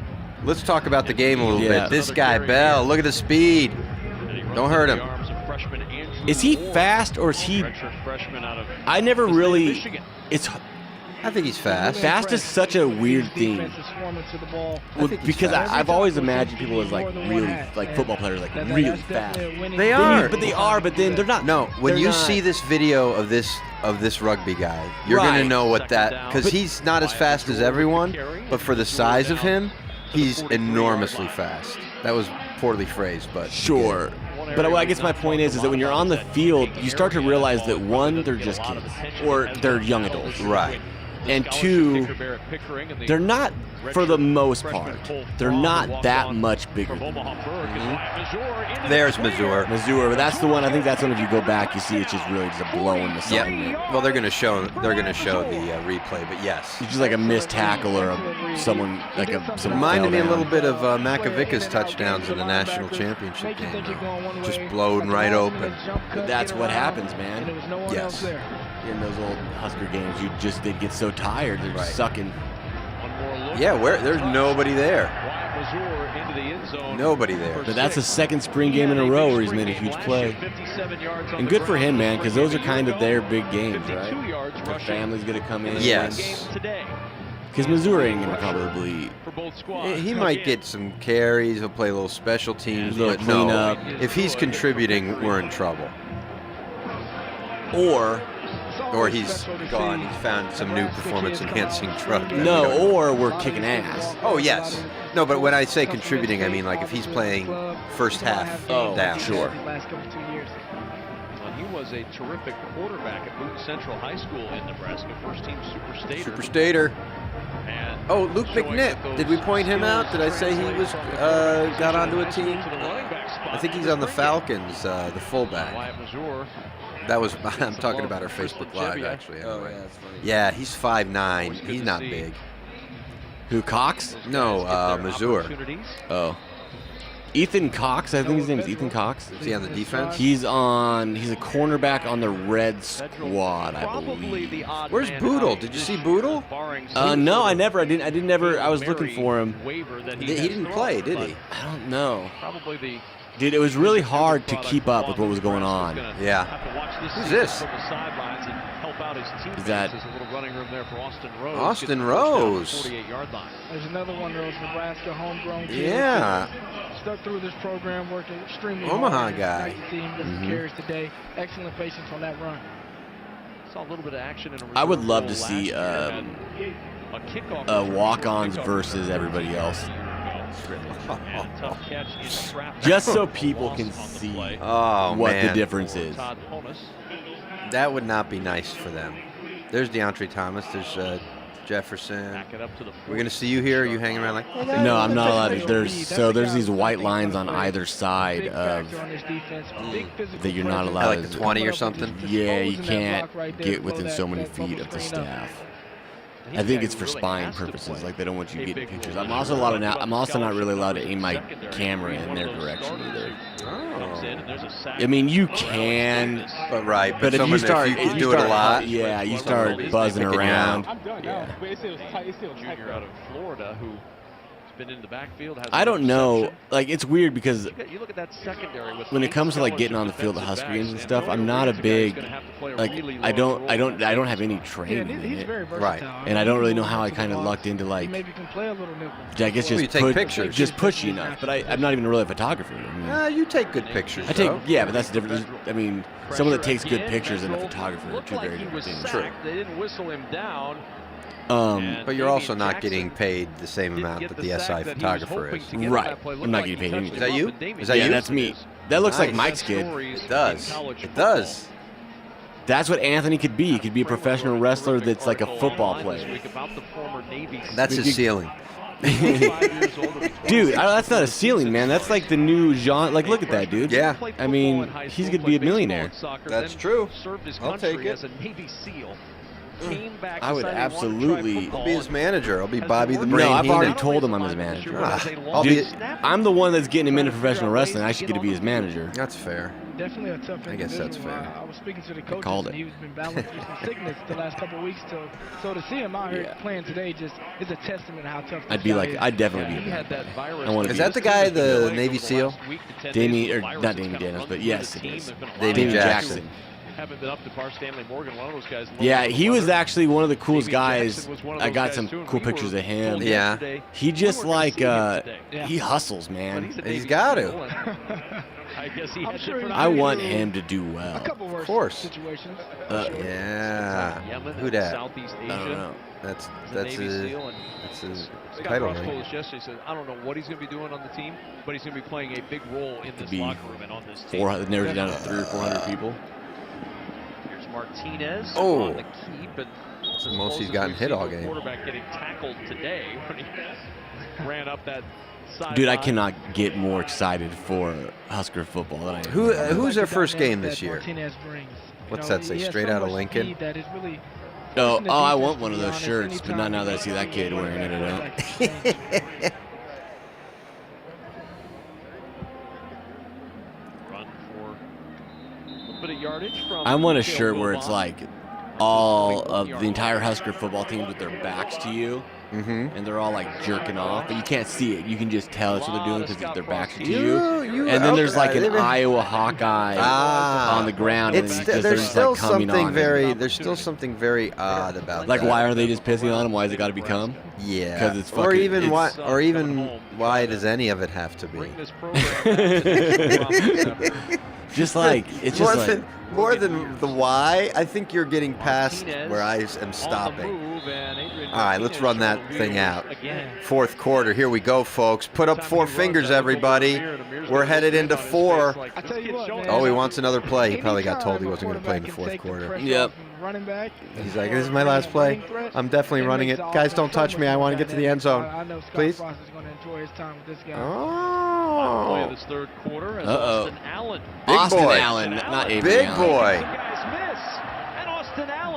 Let's talk about the game a little bit. This guy, Bell, look at the speed. Don't hurt him. Is he fast or is he? I never really. I think he's fast. Fast is such a weird thing. Well, because I've always imagined people as like really like football players, like really fast. They are, but then they're not. No, when you see this video of this rugby guy, you're gonna know what that, because he's not as fast as everyone, but for the size of him, he's enormously fast. That was poorly phrased, but sure. But I guess my point is that when you're on the field, you start to realize that one, they're just kids or they're young adults, right? And two, they're not, for the most part, they're not that much bigger. There's Missouri. But that's the one. I think that's one. If you go back, you see it's just really just a blow in the sun. Yeah. Well, they're gonna show the replay, but yes, it's just like a missed tackle or someone like some. Reminded me a little bit of Makovica's touchdowns in the national championship game. Just blown right open. But that's what happens, man. Yes. In those old Husker games, they'd get so tired, they're sucking. Yeah, there's nobody there. Nobody there. But that's the second spring game in a row where he's made a huge play. And good for him, man, because those are kind of their big games, right? Their family's going to come in. Yes. Because Missouri ain't going to probably... He might get some carries, he'll play a little special teams, but no. If he's contributing, we're in trouble. Or he's gone. He's found some new performance-enhancing drug. No, or we're kicking ass. Oh, yes. No, but when I say contributing, I mean like if he's playing first half down. Sure. He was a terrific quarterback at Boone Central High School in Nebraska. First-team Super Stater. Oh, Luke McNitt. Did we point him out? Did I say he was got onto a team? I think he's on the Falcons, the fullback. That was, I'm talking about our Facebook Live, actually. Anyway. Oh, yeah, that's funny. Yeah, he's 5'9". He's not big. Who, Cox? No, Missouri. Oh. Ethan Cox, I think his name is Ethan Cox. Is he on the defense? He's a cornerback on the Red Squad, I believe. Where's Boodle? Did you see Boodle? No, I was looking for him. He didn't play, did he? I don't know. Dude, it was really hard to keep up with what was going on. Yeah. Who's this? Is that Austin Rose? There's another one of those Nebraska homegrown kids. Yeah. Stuck through this program, working extremely Omaha hard. guy. Team carries today. Excellent patience on that run. Saw a little bit of action in a I would love to see walk-ons versus everybody else. Just so people can see what the difference is. That would not be nice for them. There's DeAndre Thomas. There's Jefferson. We're going to see you here. Are you hanging around like... No, I'm not allowed to. There's these white lines on either side of that you're not allowed like the 20 or something? Yeah, you can't get within so many feet of the staff. I think it's for spying purposes. Like they don't want you getting pictures. I'm also not really allowed to aim my camera in their direction either. Oh. I mean, you can, but if you start, if you do it a lot, you start buzzing around. Junior out of Florida who been in the backfield. I don't know. Like, it's weird because you look at that secondary with when it comes to like getting on the field of Husker games and stuff, I'm not a big like I don't have any training in it. Right. And I don't really know how I kind of lucked into like I guess just take pictures. Just pushy enough. But I'm not even really a photographer. I mean, you take good pictures. But that's different. I mean, someone that takes good pictures and a photographer are two very different things. True. They didn't whistle him down. But you're also not getting paid the same amount that the SI photographer is. Right. I'm not getting paid anything. Is that you? Is that you? Yeah, that's me. That looks like Mike's kid. It does. It does. That's what Anthony could be. He could be a professional wrestler that's like a football player. That's his ceiling. Dude, that's not a ceiling, man. That's like the new genre. Like, look at that, dude. Yeah. I mean, he's going to be a millionaire. That's true. I'll take it. I would absolutely. I'll be his manager. I'll be Bobby the Brain. No, I've already told him I'm his manager. Dude, I'm the one that's getting him into professional wrestling. I should get to be his manager. That's fair. Definitely a tough. I guess that's fair. I was speaking to the coach, and he's been battling through some sickness the last couple of weeks. So to see him out here playing today just is a testament to how tough. I'd definitely be. I want to. Is that the guy, the Navy SEAL? Not Damien Daniels, but yes, it is. Damien Jackson. Haven't been up to Bar Stanley Morgan, one of those guys. Yeah, he was actually one of the coolest guys. I got some cool pictures of him. Yeah. He just like he hustles, man. He's got to. I guess he I want him to do well. Of course. Yeah. Who dat? Southeast I don't know. That's his title ring. Yesterday said, I don't know what he's going to be doing on the team, but he's going to be playing a big role in this locker room and on this team. Narrowed it down to 300 or 400 people. Martinez on the keep, and that's the most he's gotten hit all game. Quarterback getting tackled today when he ran up that side. Dude, I cannot get more excited for Husker football than I am. Who's their first game this year? What's that say? Straight out of Lincoln. Oh, I want one of those shirts, but not now that I see that kid wearing it. I don't. I want a shirt where it's like all of the entire Husker football team with their backs to you, and they're all like jerking off, but you can't see it. You can just tell that's what they're doing because their backs are to you. And then there's like an Iowa Hawkeye on the ground, and there's still something very odd about that. Like, why are they just pissing on him? Why has it got to become? Yeah. Because it's fucking. Or even why does any of it have to be? Just like it's just like. More than the why, I think you're getting past where I am stopping. All right, let's run that thing out. Fourth quarter, here we go, folks. Put up 4 fingers, everybody. We're headed into 4. Oh, he wants another play. He probably got told he wasn't going to play in the fourth quarter. Yep. He's like, this is my last play. I'm definitely running it. Guys, don't touch me. I want to get to the end zone. Please. Oh. Play of this third quarter. Uh-oh. Austin Allen, not Avery Big Allen. Boy.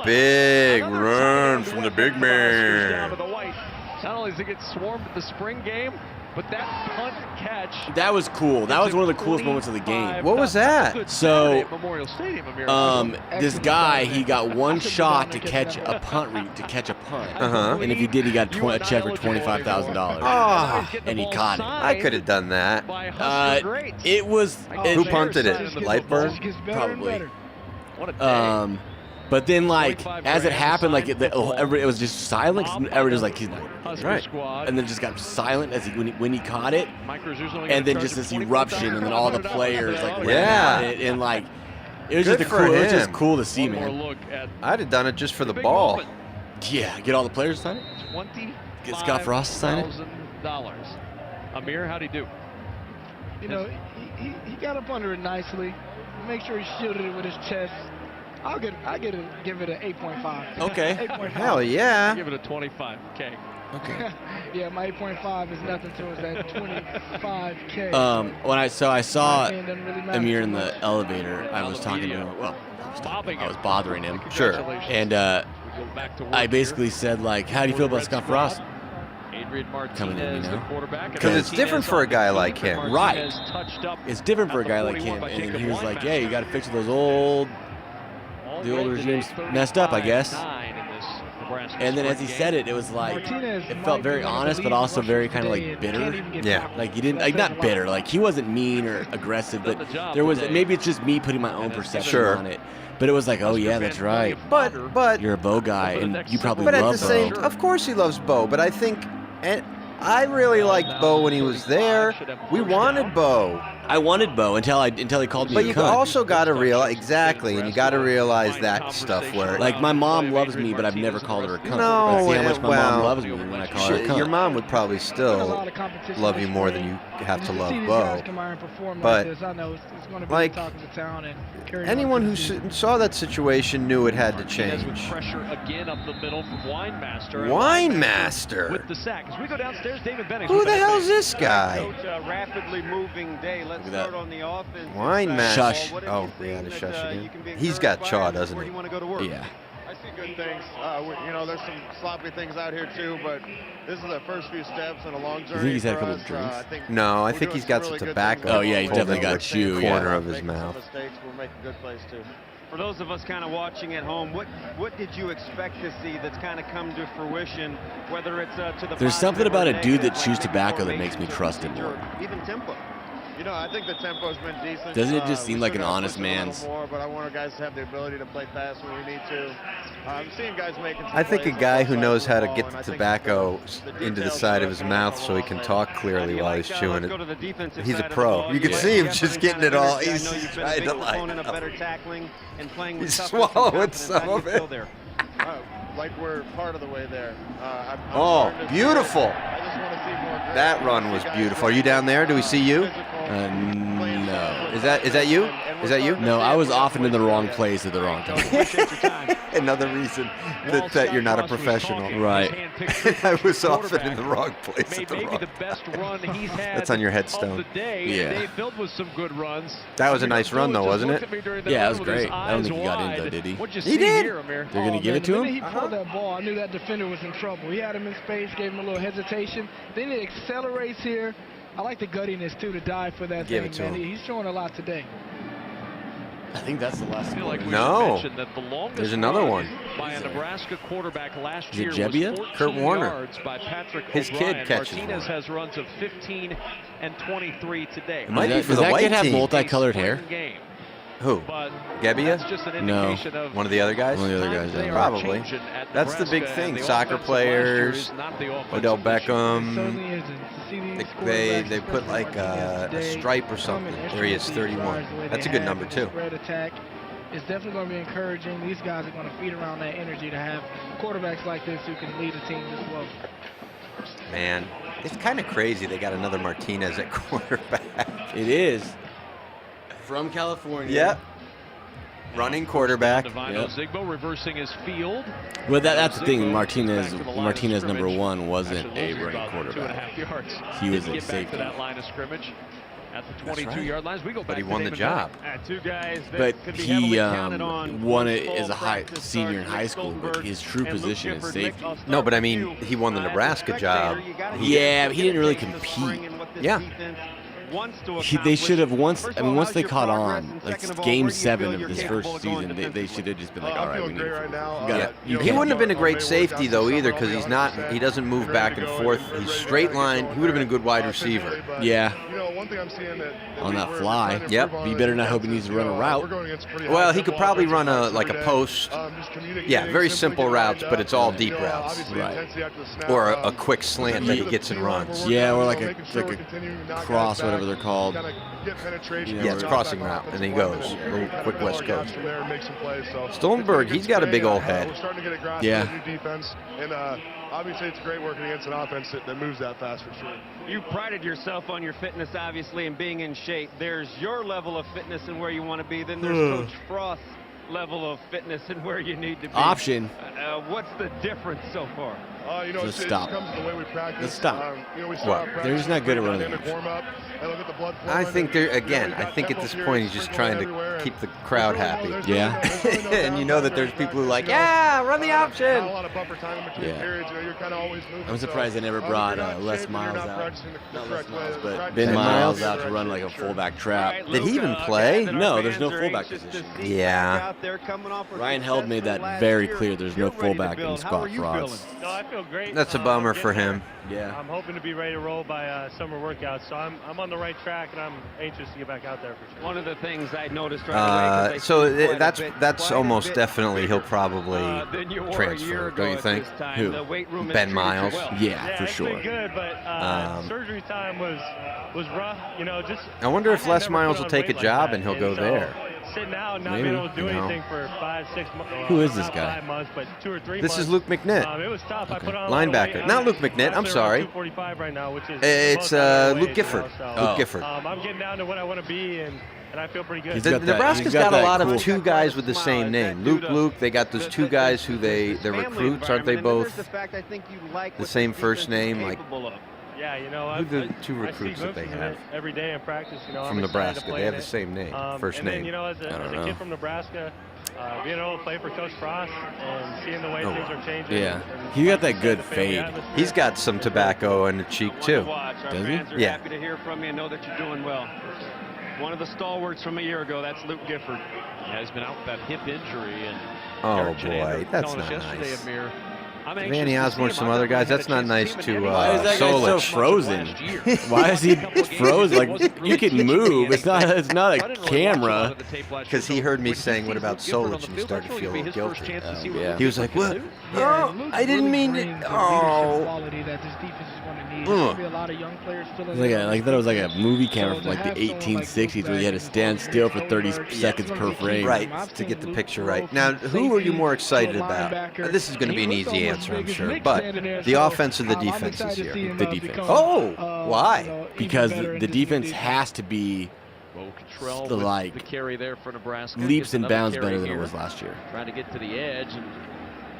Big run from the big man. Not only does he get swarmed at the spring game, but that punt catch. That was cool. That was one of the coolest moments of the game. What was that? So, this guy, he got one shot to catch a punt. And if he did, he got a check for $25,000. Oh, and he caught it. I could have done that. It was. Who punted it? Lightburn? Probably. But then, like, as it happened, like, it was just silent. Everyone was like, he's not right. And then just got silent as when he caught it. And then just this eruption, and then all the players, like, ran at it. And, like, it was It was just cool to see, man. I'd have done it just for the ball. Yeah, get all the players to sign it. Get Scott Frost to sign it. Amir, how'd he do? You know, he got up under it nicely. Make sure he shielded it with his chest. I'll give it an 8.5. Okay. 8.5. Hell yeah. Give it a 25K. Okay. Yeah, my 8.5 is nothing to that 25K. When I saw Amir in the elevator, I was talking to him. Well, I was bothering him. Sure. And I basically said, like, how do you feel about Scott Frost coming in, you know? Because it's different for a guy like him. Right. It's different for a guy like him. And he was like, yeah, you got to fix those the old regime's messed up, I guess. And then as he said it, it was like, it felt very honest, but also very kind of like bitter. Yeah. Like he didn't, like not bitter, like he wasn't mean or aggressive, but there was, maybe it's just me putting my own perception on it. But it was like, oh yeah, that's right. But you're a Bo guy, and you probably but love at the same, Bo. of course he loves Bo. But I think, and I really liked Bo when he was there. We wanted Bo. I wanted Bo until he called me. But you also got to realize and you got to realize that stuff where, like, my mom loves me, but I've never called her a cunt. No, see how much my mom loves me when I call her a cunt. Your mom would probably still love you more than you have to love Bo. But like, anyone who saw that situation knew it had to change. Pressure again up the middle from Winemaster. Winemaster. With the sack. As we go downstairs, David Bennings. Who the hell's this guy? Rapidly moving day. Let's start on the offense. Winemaster. Shush. Oh, yeah, the shush again. He's got chaw, doesn't he? Yeah. I see good things. There's some sloppy things out here too, but this is the first few steps in a long journey. You think he's had a couple for of us. drinks? No, I think he's got some tobacco. Oh yeah, he's definitely got chew. Corner of his mouth. Mistakes will make a good place too. For those of us kind of watching at home, what did you expect to see that's kind of come to fruition? Whether it's to the There's something about a dude that chews tobacco that makes me trust him more. Even tempo. I think the tempo's been decent. Doesn't it just seem like an honest man's? More, but I want our guys to have the ability to play fast when we need to. I'm seeing guys making. I think a guy who knows how to get the tobacco into the side of his mouth so he can talk clearly while he's chewing it. He's a pro. You can see him just getting it all. He's trying to he's swallowing some of it. Like we're part of the way there. Oh, beautiful. I just want to see more. That run was beautiful. Are you down there? Do we see you? No. Is that you? Is that you? No, I was often in the wrong place at the wrong time. Another reason that you're not a professional. Right. I was often in the wrong place at the wrong the best run he's had. That's on your headstone. Yeah. Filled with some good runs. That was a nice run, though, wasn't it? Yeah, it was great. I don't think he got in, though, did he? He did. They're going to give it to him? He pulled that ball. I knew that defender was in trouble. He had him in space, gave him a little hesitation. Then he accelerates here. I like the guttiness, too, to dive for that Give thing, it to man. him. He's showing a lot today. I think that's the last one. Like no. There's another one. By a Nebraska quarterback last year was Kurt Warner. yards by Patrick His kid catches Martinez one. has runs of 15 and 23 today. It might be for Does the that white kid have team. multicolored hair? Who? Gebbia? No. One of the other guys? One of the other guys, yeah. Probably. That's the big thing. Soccer players, Odell Beckham. They put like a stripe or something. There he is, 31. That's a good number, too. It's definitely going to be encouraging. These guys are going to feed around that energy to have quarterbacks like this who can lead a team as well. Man, it's kind of crazy they got another Martinez at quarterback. It is. From California. Yep. Running quarterback. Yep. Zigbo reversing his field. Well, that's the thing. Martinez number 1 wasn't a running quarterback. 2.5 yards. He was a a safety. that line of scrimmage. At the 22-yard lines, we go back. But he won the job. Two guys but he won it as a senior in high school, but his true position is safety. No, but I mean, he won the Nebraska job. Yeah, but he didn't really compete. Yeah. They should have once they caught on, like game 7 of this first season, they should have just been like, all right, we need He wouldn't have been a great safety though either, because he doesn't move back and forth. He's straight line. He would have been a good wide receiver. Yeah. One thing I'm seeing on that fly. Yep. You better not hope he needs to run a route. Well, he could probably run a post. Yeah, very simple routes, but it's all deep routes. Right. Or a quick slant that he gets and runs. Yeah, or like a cross, whatever they're called. Yeah, it's crossing route, and then he goes. A little quick West Coast. Stoltenberg, he's got a big old head. Yeah. And obviously it's great working against an offense that moves that fast for sure. You prided yourself on your fitness, obviously, and being in shape. There's your level of fitness and where you want to be. Then there's Coach Frost's level of fitness and where you need to be. Option. What's the difference so far? Let's stop. Let's stop. What? They're just not good at running. I think I think at this point he's just trying to keep the crowd happy. Yeah. And you know that there's people who are like, yeah, run the option. Yeah. I'm surprised they never brought Les Miles out. Not Les Miles, but Ben Miles out to run like a fullback trap. Did he even play? No, there's no fullback position. Yeah. Ryan Held made that very clear. There's no fullback in Scott Frost. No, I feel great. That's a bummer for him. Yeah. I'm hoping to be ready to roll by summer workouts, so I'm on the right track, and I'm anxious to get back out there for sure. One of the things I noticed right away. So that's almost definitely he'll probably transfer, don't you think? Who? Ben Miles. Yeah, for it's sure. been good, but surgery time was rough. Just. I wonder if Les Miles will take a job and he'll go there. Sitting out and not being able to do anything for 5-6 months. Who is this guy? 5 months, but 2 or 3 This months. is Luke McNitt. It was tough. Okay. I put on Linebacker. Not Luke McNitt. I'm sorry. 245 right now, which is It's Luke Gifford. Luke Gifford. I'm getting down to what I want to be, and I feel pretty good. Nebraska's got a lot of two guys with the same name. Luke. They got those two guys who they're recruits, aren't they both? The same first name, like. Yeah, who are the two recruits that they have? Every day in practice, from Nebraska. They have the same name, first name. Then, as a kid from Nebraska, being able to play for Coach Frost and seeing the way things are changing. Yeah, he got that good fade. He's got some tobacco in the cheek too. Does he? Yeah. Happy to hear from you and know that you're doing well. One of the stalwarts from a year ago, that's Luke Gifford. Yeah, he's been out with that hip injury. And oh boy, that's not nice. Vanny Osborne, some other guys. That's not nice to Why is that guy so frozen? Why is he frozen? Like, you can move. It's not a camera. Because he heard me saying, "What about Solich?" and he started to feel a little guilty. Yeah. He was like, "What? Oh, I didn't mean to." Oh. I thought it was like a movie camera from like the 1860s where you had to stand still for 30 seconds per frame. Right, to get the picture right. Now, who are you more excited about? This is going to be an easy answer, I'm sure. But the offense or the defense this year? The defense. Oh, why? Because the defense has to be like leaps and bounds better than it was last year. Trying to get to the edge. And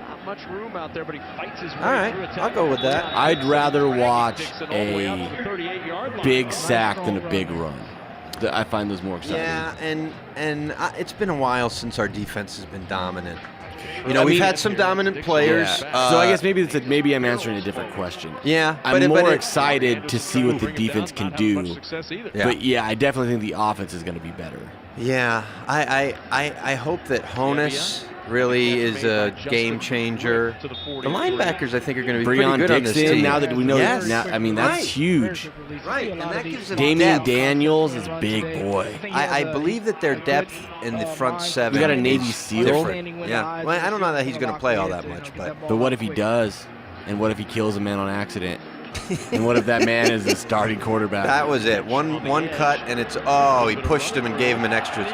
not much room out there, but he fights his way through. All right, I'll go with that. I'd rather watch a big sack than a big run. I find those more exciting. Yeah, and it's been a while since our defense has been dominant. We've had some dominant players. Yeah. So I guess maybe I'm answering a different question. Yeah, I'm more excited to see what the defense can do. Yeah. But yeah, I definitely think the offense is going to be better. Yeah, I hope that Honus really is a game changer. The linebackers, I think, are going to be pretty good on this team. Now that we know, that's huge. Right, and that gives them Damian depth. Daniels is a big boy. I believe that their depth in the front seven. We got a Navy SEAL. Different. Yeah, well, I don't know that he's going to play all that much, but what if he does? And what if he kills a man on accident? And what if that man is the starting quarterback? That was it. One cut, and it's he pushed him and gave him an extra.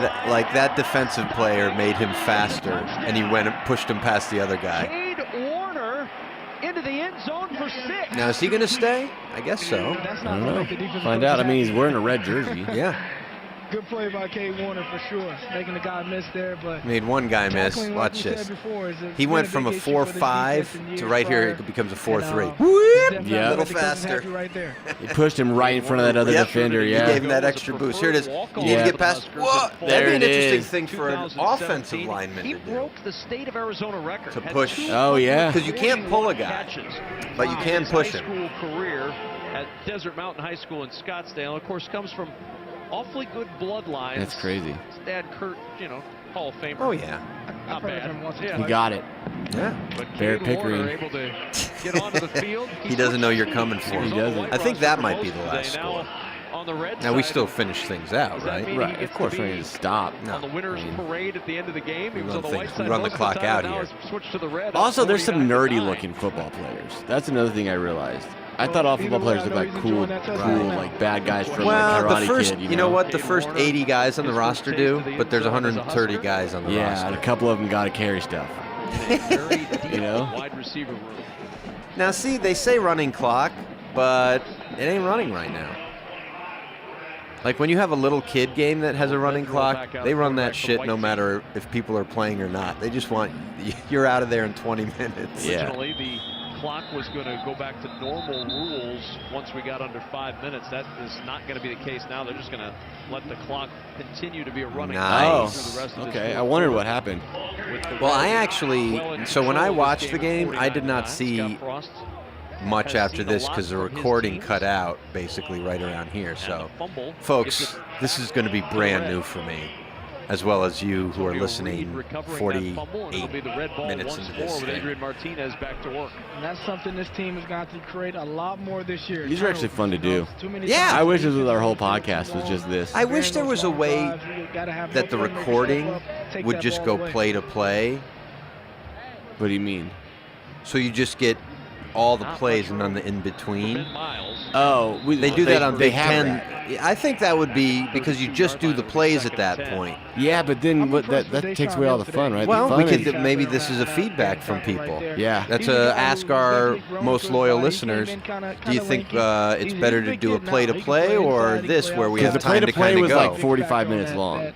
That defensive player made him faster, and he went and pushed him past the other guy. Warner into the end zone for 6. Now, is he going to stay? I guess so. I don't know. Find out. I mean, he's wearing a red jersey. Yeah. Good play by Cade Warner for sure, making the guy miss there, but made one guy miss. Watch this. He went from a 4.5 to right here. It becomes a 4.3. Whoop! Yeah, a little faster. He pushed him right in front of that other defender. Yeah, he gave him that extra boost. Here it is. You need to get past. Whoa! That'd be an interesting thing for an offensive lineman to do. He broke the state of Arizona record. To push. Oh yeah. Because you can't pull a guy, but you can push him. High school career at Desert Mountain High School in Scottsdale, of course, comes from awfully good bloodlines. That's crazy. His dad, Kurt, Hall of Famer. Oh yeah. Not bad. He got it. Yeah. But Bear Cade Pickering. Warner able to get onto the field. He doesn't know you're coming for him. He doesn't. I think that might be the last score. On the red now we side, still finish things out, right? Right. Of course, we're going to stop. No. On the winners' parade at the end of the game, he was on the white side. We run the most clock of the time, out now here. it's switched to the red. Also, there's some nerdy-looking football players. That's another thing I realized. I thought all football players look like cool, like bad guys from the Karate the first, Kid. You know what? The first 80 guys on the roster do, but there's 130 guys on the roster. Yeah, and a couple of them got to carry stuff. Wide receiver room. Now, see, they say running clock, but it ain't running right now. Like when you have a little kid game that has a running clock, they run that shit no matter if people are playing or not. They just want you're out of there in 20 minutes. Originally, the clock was going to go back to normal rules once we got under 5 minutes. That is not going to be the case now. They're just going to let the clock continue to be a running clock through the rest of okay. I wondered what happened. Well, I actually, so when I watched the game, I did not see much after this because the recording cut out basically right around here. So, folks, this is going to be brand new for me, as well as you who are listening 48 minutes into this thing. And that's something this team has got to create a lot more this year. These are actually fun to do. Yeah. I wish this was our whole podcast was just this. I wish there was a way that the recording would just go play to play. What do you mean? So you just get all the plays and none of the in-between. Oh, they do that on Big Ten. I think that would be because you just do the plays at that point. Yeah, but then that takes away all the fun, right? Well, maybe this is a feedback from people. Yeah. That's ask our most loyal listeners. Do you think it's better to do a play-to-play or this where we have time to kind of go? The play-to-play was like 45 minutes long.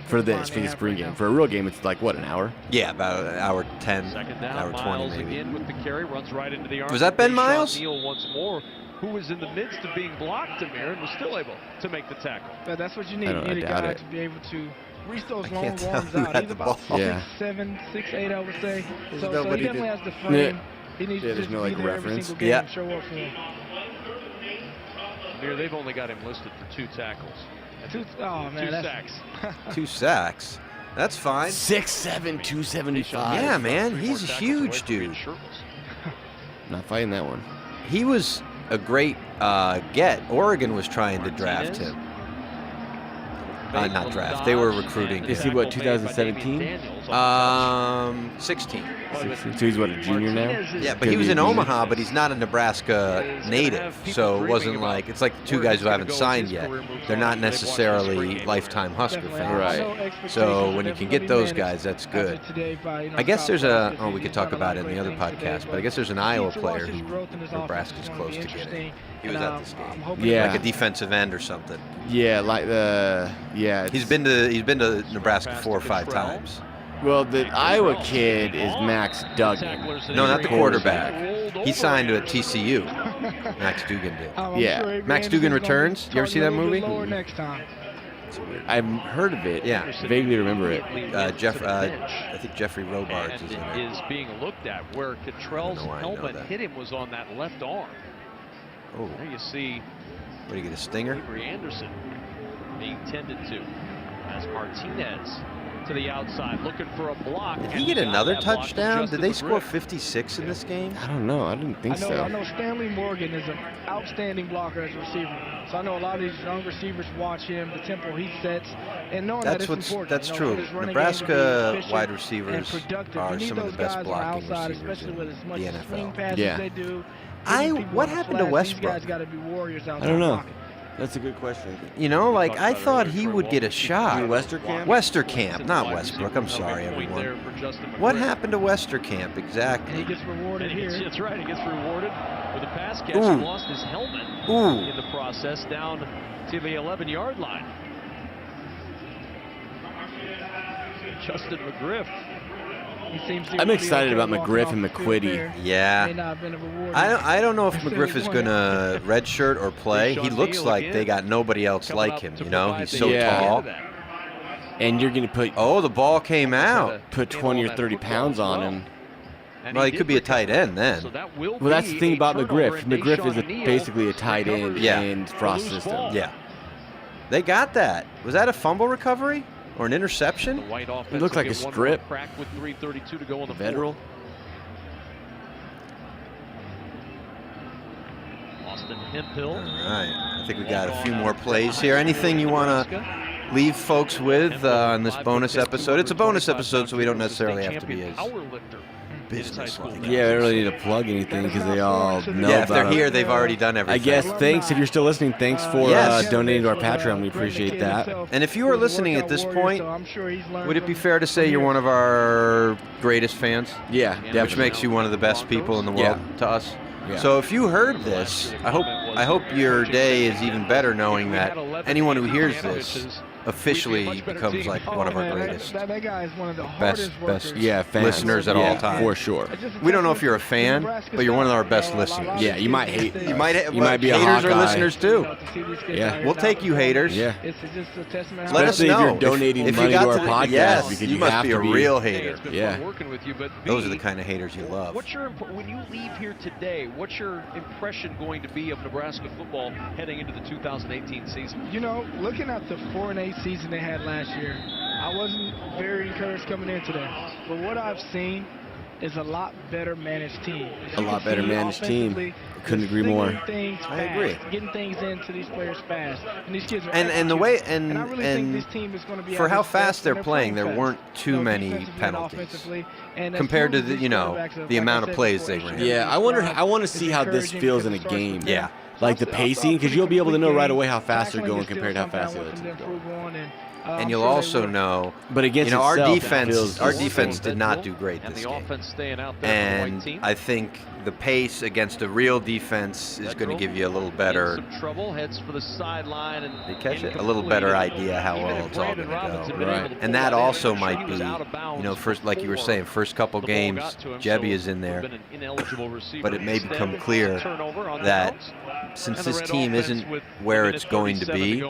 For the spring game. For a real game, it's like, what, an hour? Yeah, about an hour 10, hour 20 maybe. Again with the carry, runs right into the arm. Was that Ben Miles? Neal once more, who was in the midst of being blocked, Amir, and was still able to make the tackle. But that's what you need. You need a guy to be able to reach those long arms out. He's about 6'7", 6'8", I would say. So he definitely has the frame. He needs to just be there every single game and show up for him. Amir, they've only got him listed for 2 tackles. Two sacks. 2 sacks. That's fine. 6'7", 275. Yeah, man. He's a huge dude. Not fighting that one. He was a great get. Oregon was trying to draft him. Not draft. They were recruiting. Is he, what, 2017? 16. So he's, what, a junior now? Yeah, but he was in Omaha, but he's not a Nebraska native. So it wasn't like, it's like the 2 guys who haven't signed yet. They're not necessarily lifetime Husker fans. Right. So when you can get those guys, that's good. I guess there's we could talk about it in the other podcast, but I guess there's an Iowa player who Nebraska's close to getting. He was at this game. Yeah. Like a defensive end or something. Yeah, like He's been to Nebraska 4 or 5 times. Well, the Iowa kid is Max Duggan. No, not the quarterback. He signed to TCU. Max Duggan did. Yeah. Max Duggan Returns. You ever see that movie? I've heard of it. Yeah. Vaguely remember it. I think Jeffrey Robards is in it. Is being looked at where Cottrell's helmet hit him was on that left arm. Oh. There you see. What do you get, a stinger? Avery Anderson being tended to as Martinez to the outside looking for a block. Did he get another touchdown? Did they score 56 in this game? I don't know. I didn't think so. I know Stanley Morgan is an outstanding blocker as a receiver. So I know a lot of these young receivers watch him, the tempo he sets, and knowing that it's important. That's true. Nebraska wide receivers are some of the best blocking receivers in the NFL. Yeah. What happened to Westbrook? I don't know. That's a good question. You know, like, I thought he would get a shot. Westerkamp? Westerkamp, not Westbrook. I'm sorry, everyone. What happened to Westerkamp exactly? And he gets rewarded here. That's right. He gets rewarded with a pass catch. He lost his helmet in the process down to the 11-yard line. Justin McGriff. I'm excited about McGriff and McQuitty. Yeah. I don't know if McGriff is going to redshirt or play. He looks like they got nobody else like him, you know? He's so tall. And you're going to put... Oh, the ball came out. Put 20 or 30 pounds on him. Well, he could be a tight end then. Well, that's the thing about McGriff. McGriff is basically a tight end in Frost's system. Yeah. They got that. Was that a fumble recovery? Or an interception? It looks like a strip. With 3:32 to go on the Federal. Austin Hemphill. All right. I think we got a few more plays here. Anything you want to leave folks with on this bonus episode? It's a bonus episode, so we don't necessarily have to be as business-like. Yeah, I don't really need to plug anything because they all know if they're about here, they've already done everything. I guess thanks. If you're still listening, thanks for donating to our Patreon. We appreciate that. And if you are listening at this point, would it be fair to say you're one of our greatest fans? Yeah, definitely. Which makes you one of the best people in the world to us. Yeah. So if you heard this, I I hope your day is even better knowing that anyone who hears this officially becomes like one of our greatest, that guy is one of the best listeners at all time. For sure. We don't know if you're a fan, but you're one of our best listeners. Yeah, you might hate. You might be haters or listeners too. Yeah, we'll take you haters. Yeah. Let us know if you're donating if money you to got our podcast. Yes, because you must be a real hater. Yeah. Those are the kind of haters you love. When you leave here today, what's your impression going to be of Nebraska football heading into the 2018 season? You know, looking at the 4-8 season they had last year, I wasn't very encouraged coming into that. But what I've seen is a lot better managed team. A lot better managed team. Couldn't agree more. I agree. Getting things into these players fast, and these kids are and the way and I really think this team is going to be for how fast they're playing, there weren't too many penalties compared to the amount of plays they ran. Yeah, I want to see how this feels in a game. Yeah. Like the pacing, because you'll be able to know right away how fast they're going compared to how fast the other team's going. And you'll also know, but against our defense did not do great this game. And I think the pace against a real defense is going to give you a little better. You catch it? A little better idea how well it's all going to go. Right. And that also might be, first, like you were saying, first couple games, Jebby is in there, but it may become clear that since this team isn't where it's going to be,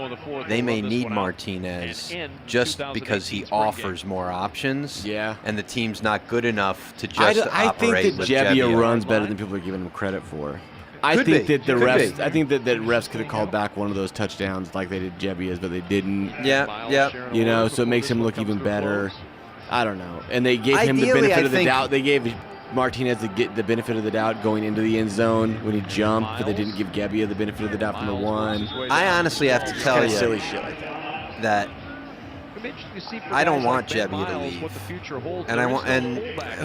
they may need Martinez just because he offers more options. Yeah. And the team's not good enough to just I operate think that Jebbia runs better than people are giving him credit for. I think that refs could have called back one of those touchdowns like they did Jebbia's, but they didn't. Yeah. So it makes him look even better. I don't know. And they gave him the benefit of the doubt. They gave Martinez the benefit of the doubt going into the end zone when he jumped, but they didn't give Gebbia the benefit of the doubt from the one. I honestly have to tell you silly shit like that I don't want Jebbia to leave, and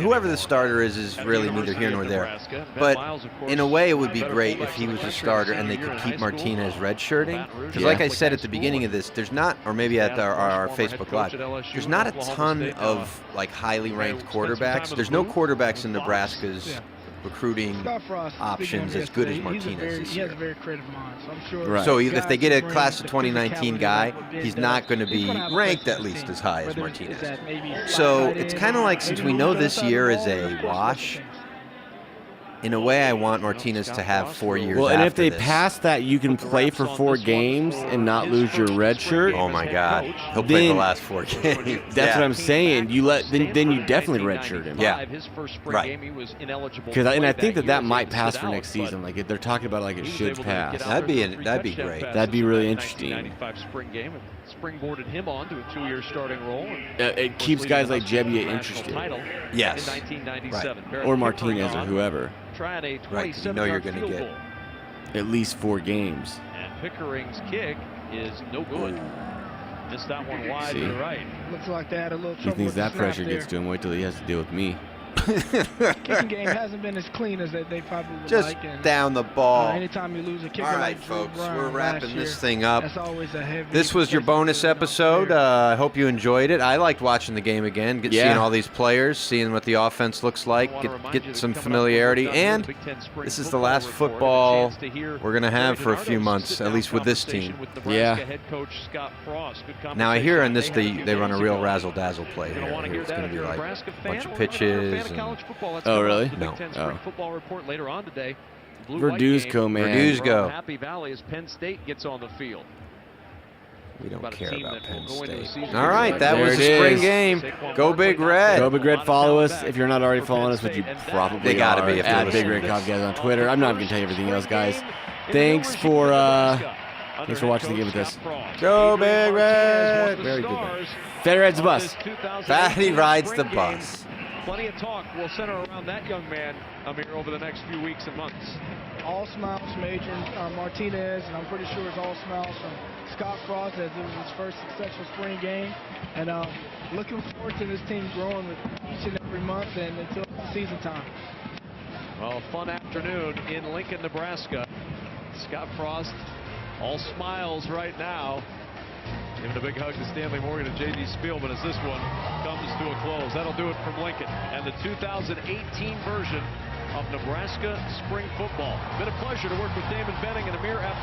whoever the starter is really neither here nor there. But in a way, it would be great if he was a starter and they could keep Martinez redshirting. Because, like I said at the beginning of this, there's not, or maybe at our Facebook Live, there's not a ton of like highly ranked quarterbacks. There's no quarterbacks in Nebraska's recruiting options as good as Martinez this year. He has a very creative mind, so I'm sure. Right. So if they get a class of 2019 guy, he's not going to be ranked at least as high as Martinez. So it's kind of like, since we know this year is a wash, in a way I want Martinez to have 4 years. Well, and if they pass that, you can play for 4 games and not lose your red shirt. Oh my God, he'll play the last 4 games. That's what I'm saying. Then you definitely redshirt him. Yeah, right. Because I think that might pass for next season. Like if they're talking about it, like it should pass. That'd be great. That'd be really interesting. 95 spring game and springboarded him on to a 2-year starting role. It keeps guys like Jebbia interested. Yes. Right. Or Martinez or whoever. Right, because you know you're going to get at least 4 games. And Pickering's kick is no good. Missed that one wide to the right. Looks like they had a little trouble. He thinks that pressure gets to him. Wait till he has to deal with me. Kicking game hasn't been as clean as they probably would just like. Just down the ball. Anytime you lose a kicker, all right, folks, we're wrapping this thing up. That's always a heavy. This was your bonus episode. I hope you enjoyed it. I liked watching the game again, seeing all these players, seeing what the offense looks like, get some familiarity. And this is the last football we're going to have for a few months, at least with this team. Yeah. Now I hear in this they run a real razzle-dazzle play here. It's going to be like a bunch of pitches. Oh, really? No. Football report later on today. Verduzco, man. Verduzco. Happy Valley as Penn State gets on the field. We don't care about Penn State. All right, that was the spring game. Go Big Red. Go Big Red. Follow us if you're not already following us, which you probably they gotta be. At Big Red Cobcast on Twitter. I'm not even gonna tell you everything else, guys. Thanks for watching the game with us. Go Big Red. Very good. Fatty rides the bus. Fatty rides the bus. Plenty of talk will center around that young man, Amir, over the next few weeks and months. All smiles from Adrian Martinez, and I'm pretty sure it's all smiles from Scott Frost, as it was his first successful spring game. And looking forward to this team growing with each and every month and until season time. Well, fun afternoon in Lincoln, Nebraska. Scott Frost, all smiles right now. Giving a big hug to Stanley Morgan and J.D. Spielman as this one comes to a close. That'll do it from Lincoln. And the 2018 version of Nebraska spring football. Been a pleasure to work with Damon Benning and Amir Abdul.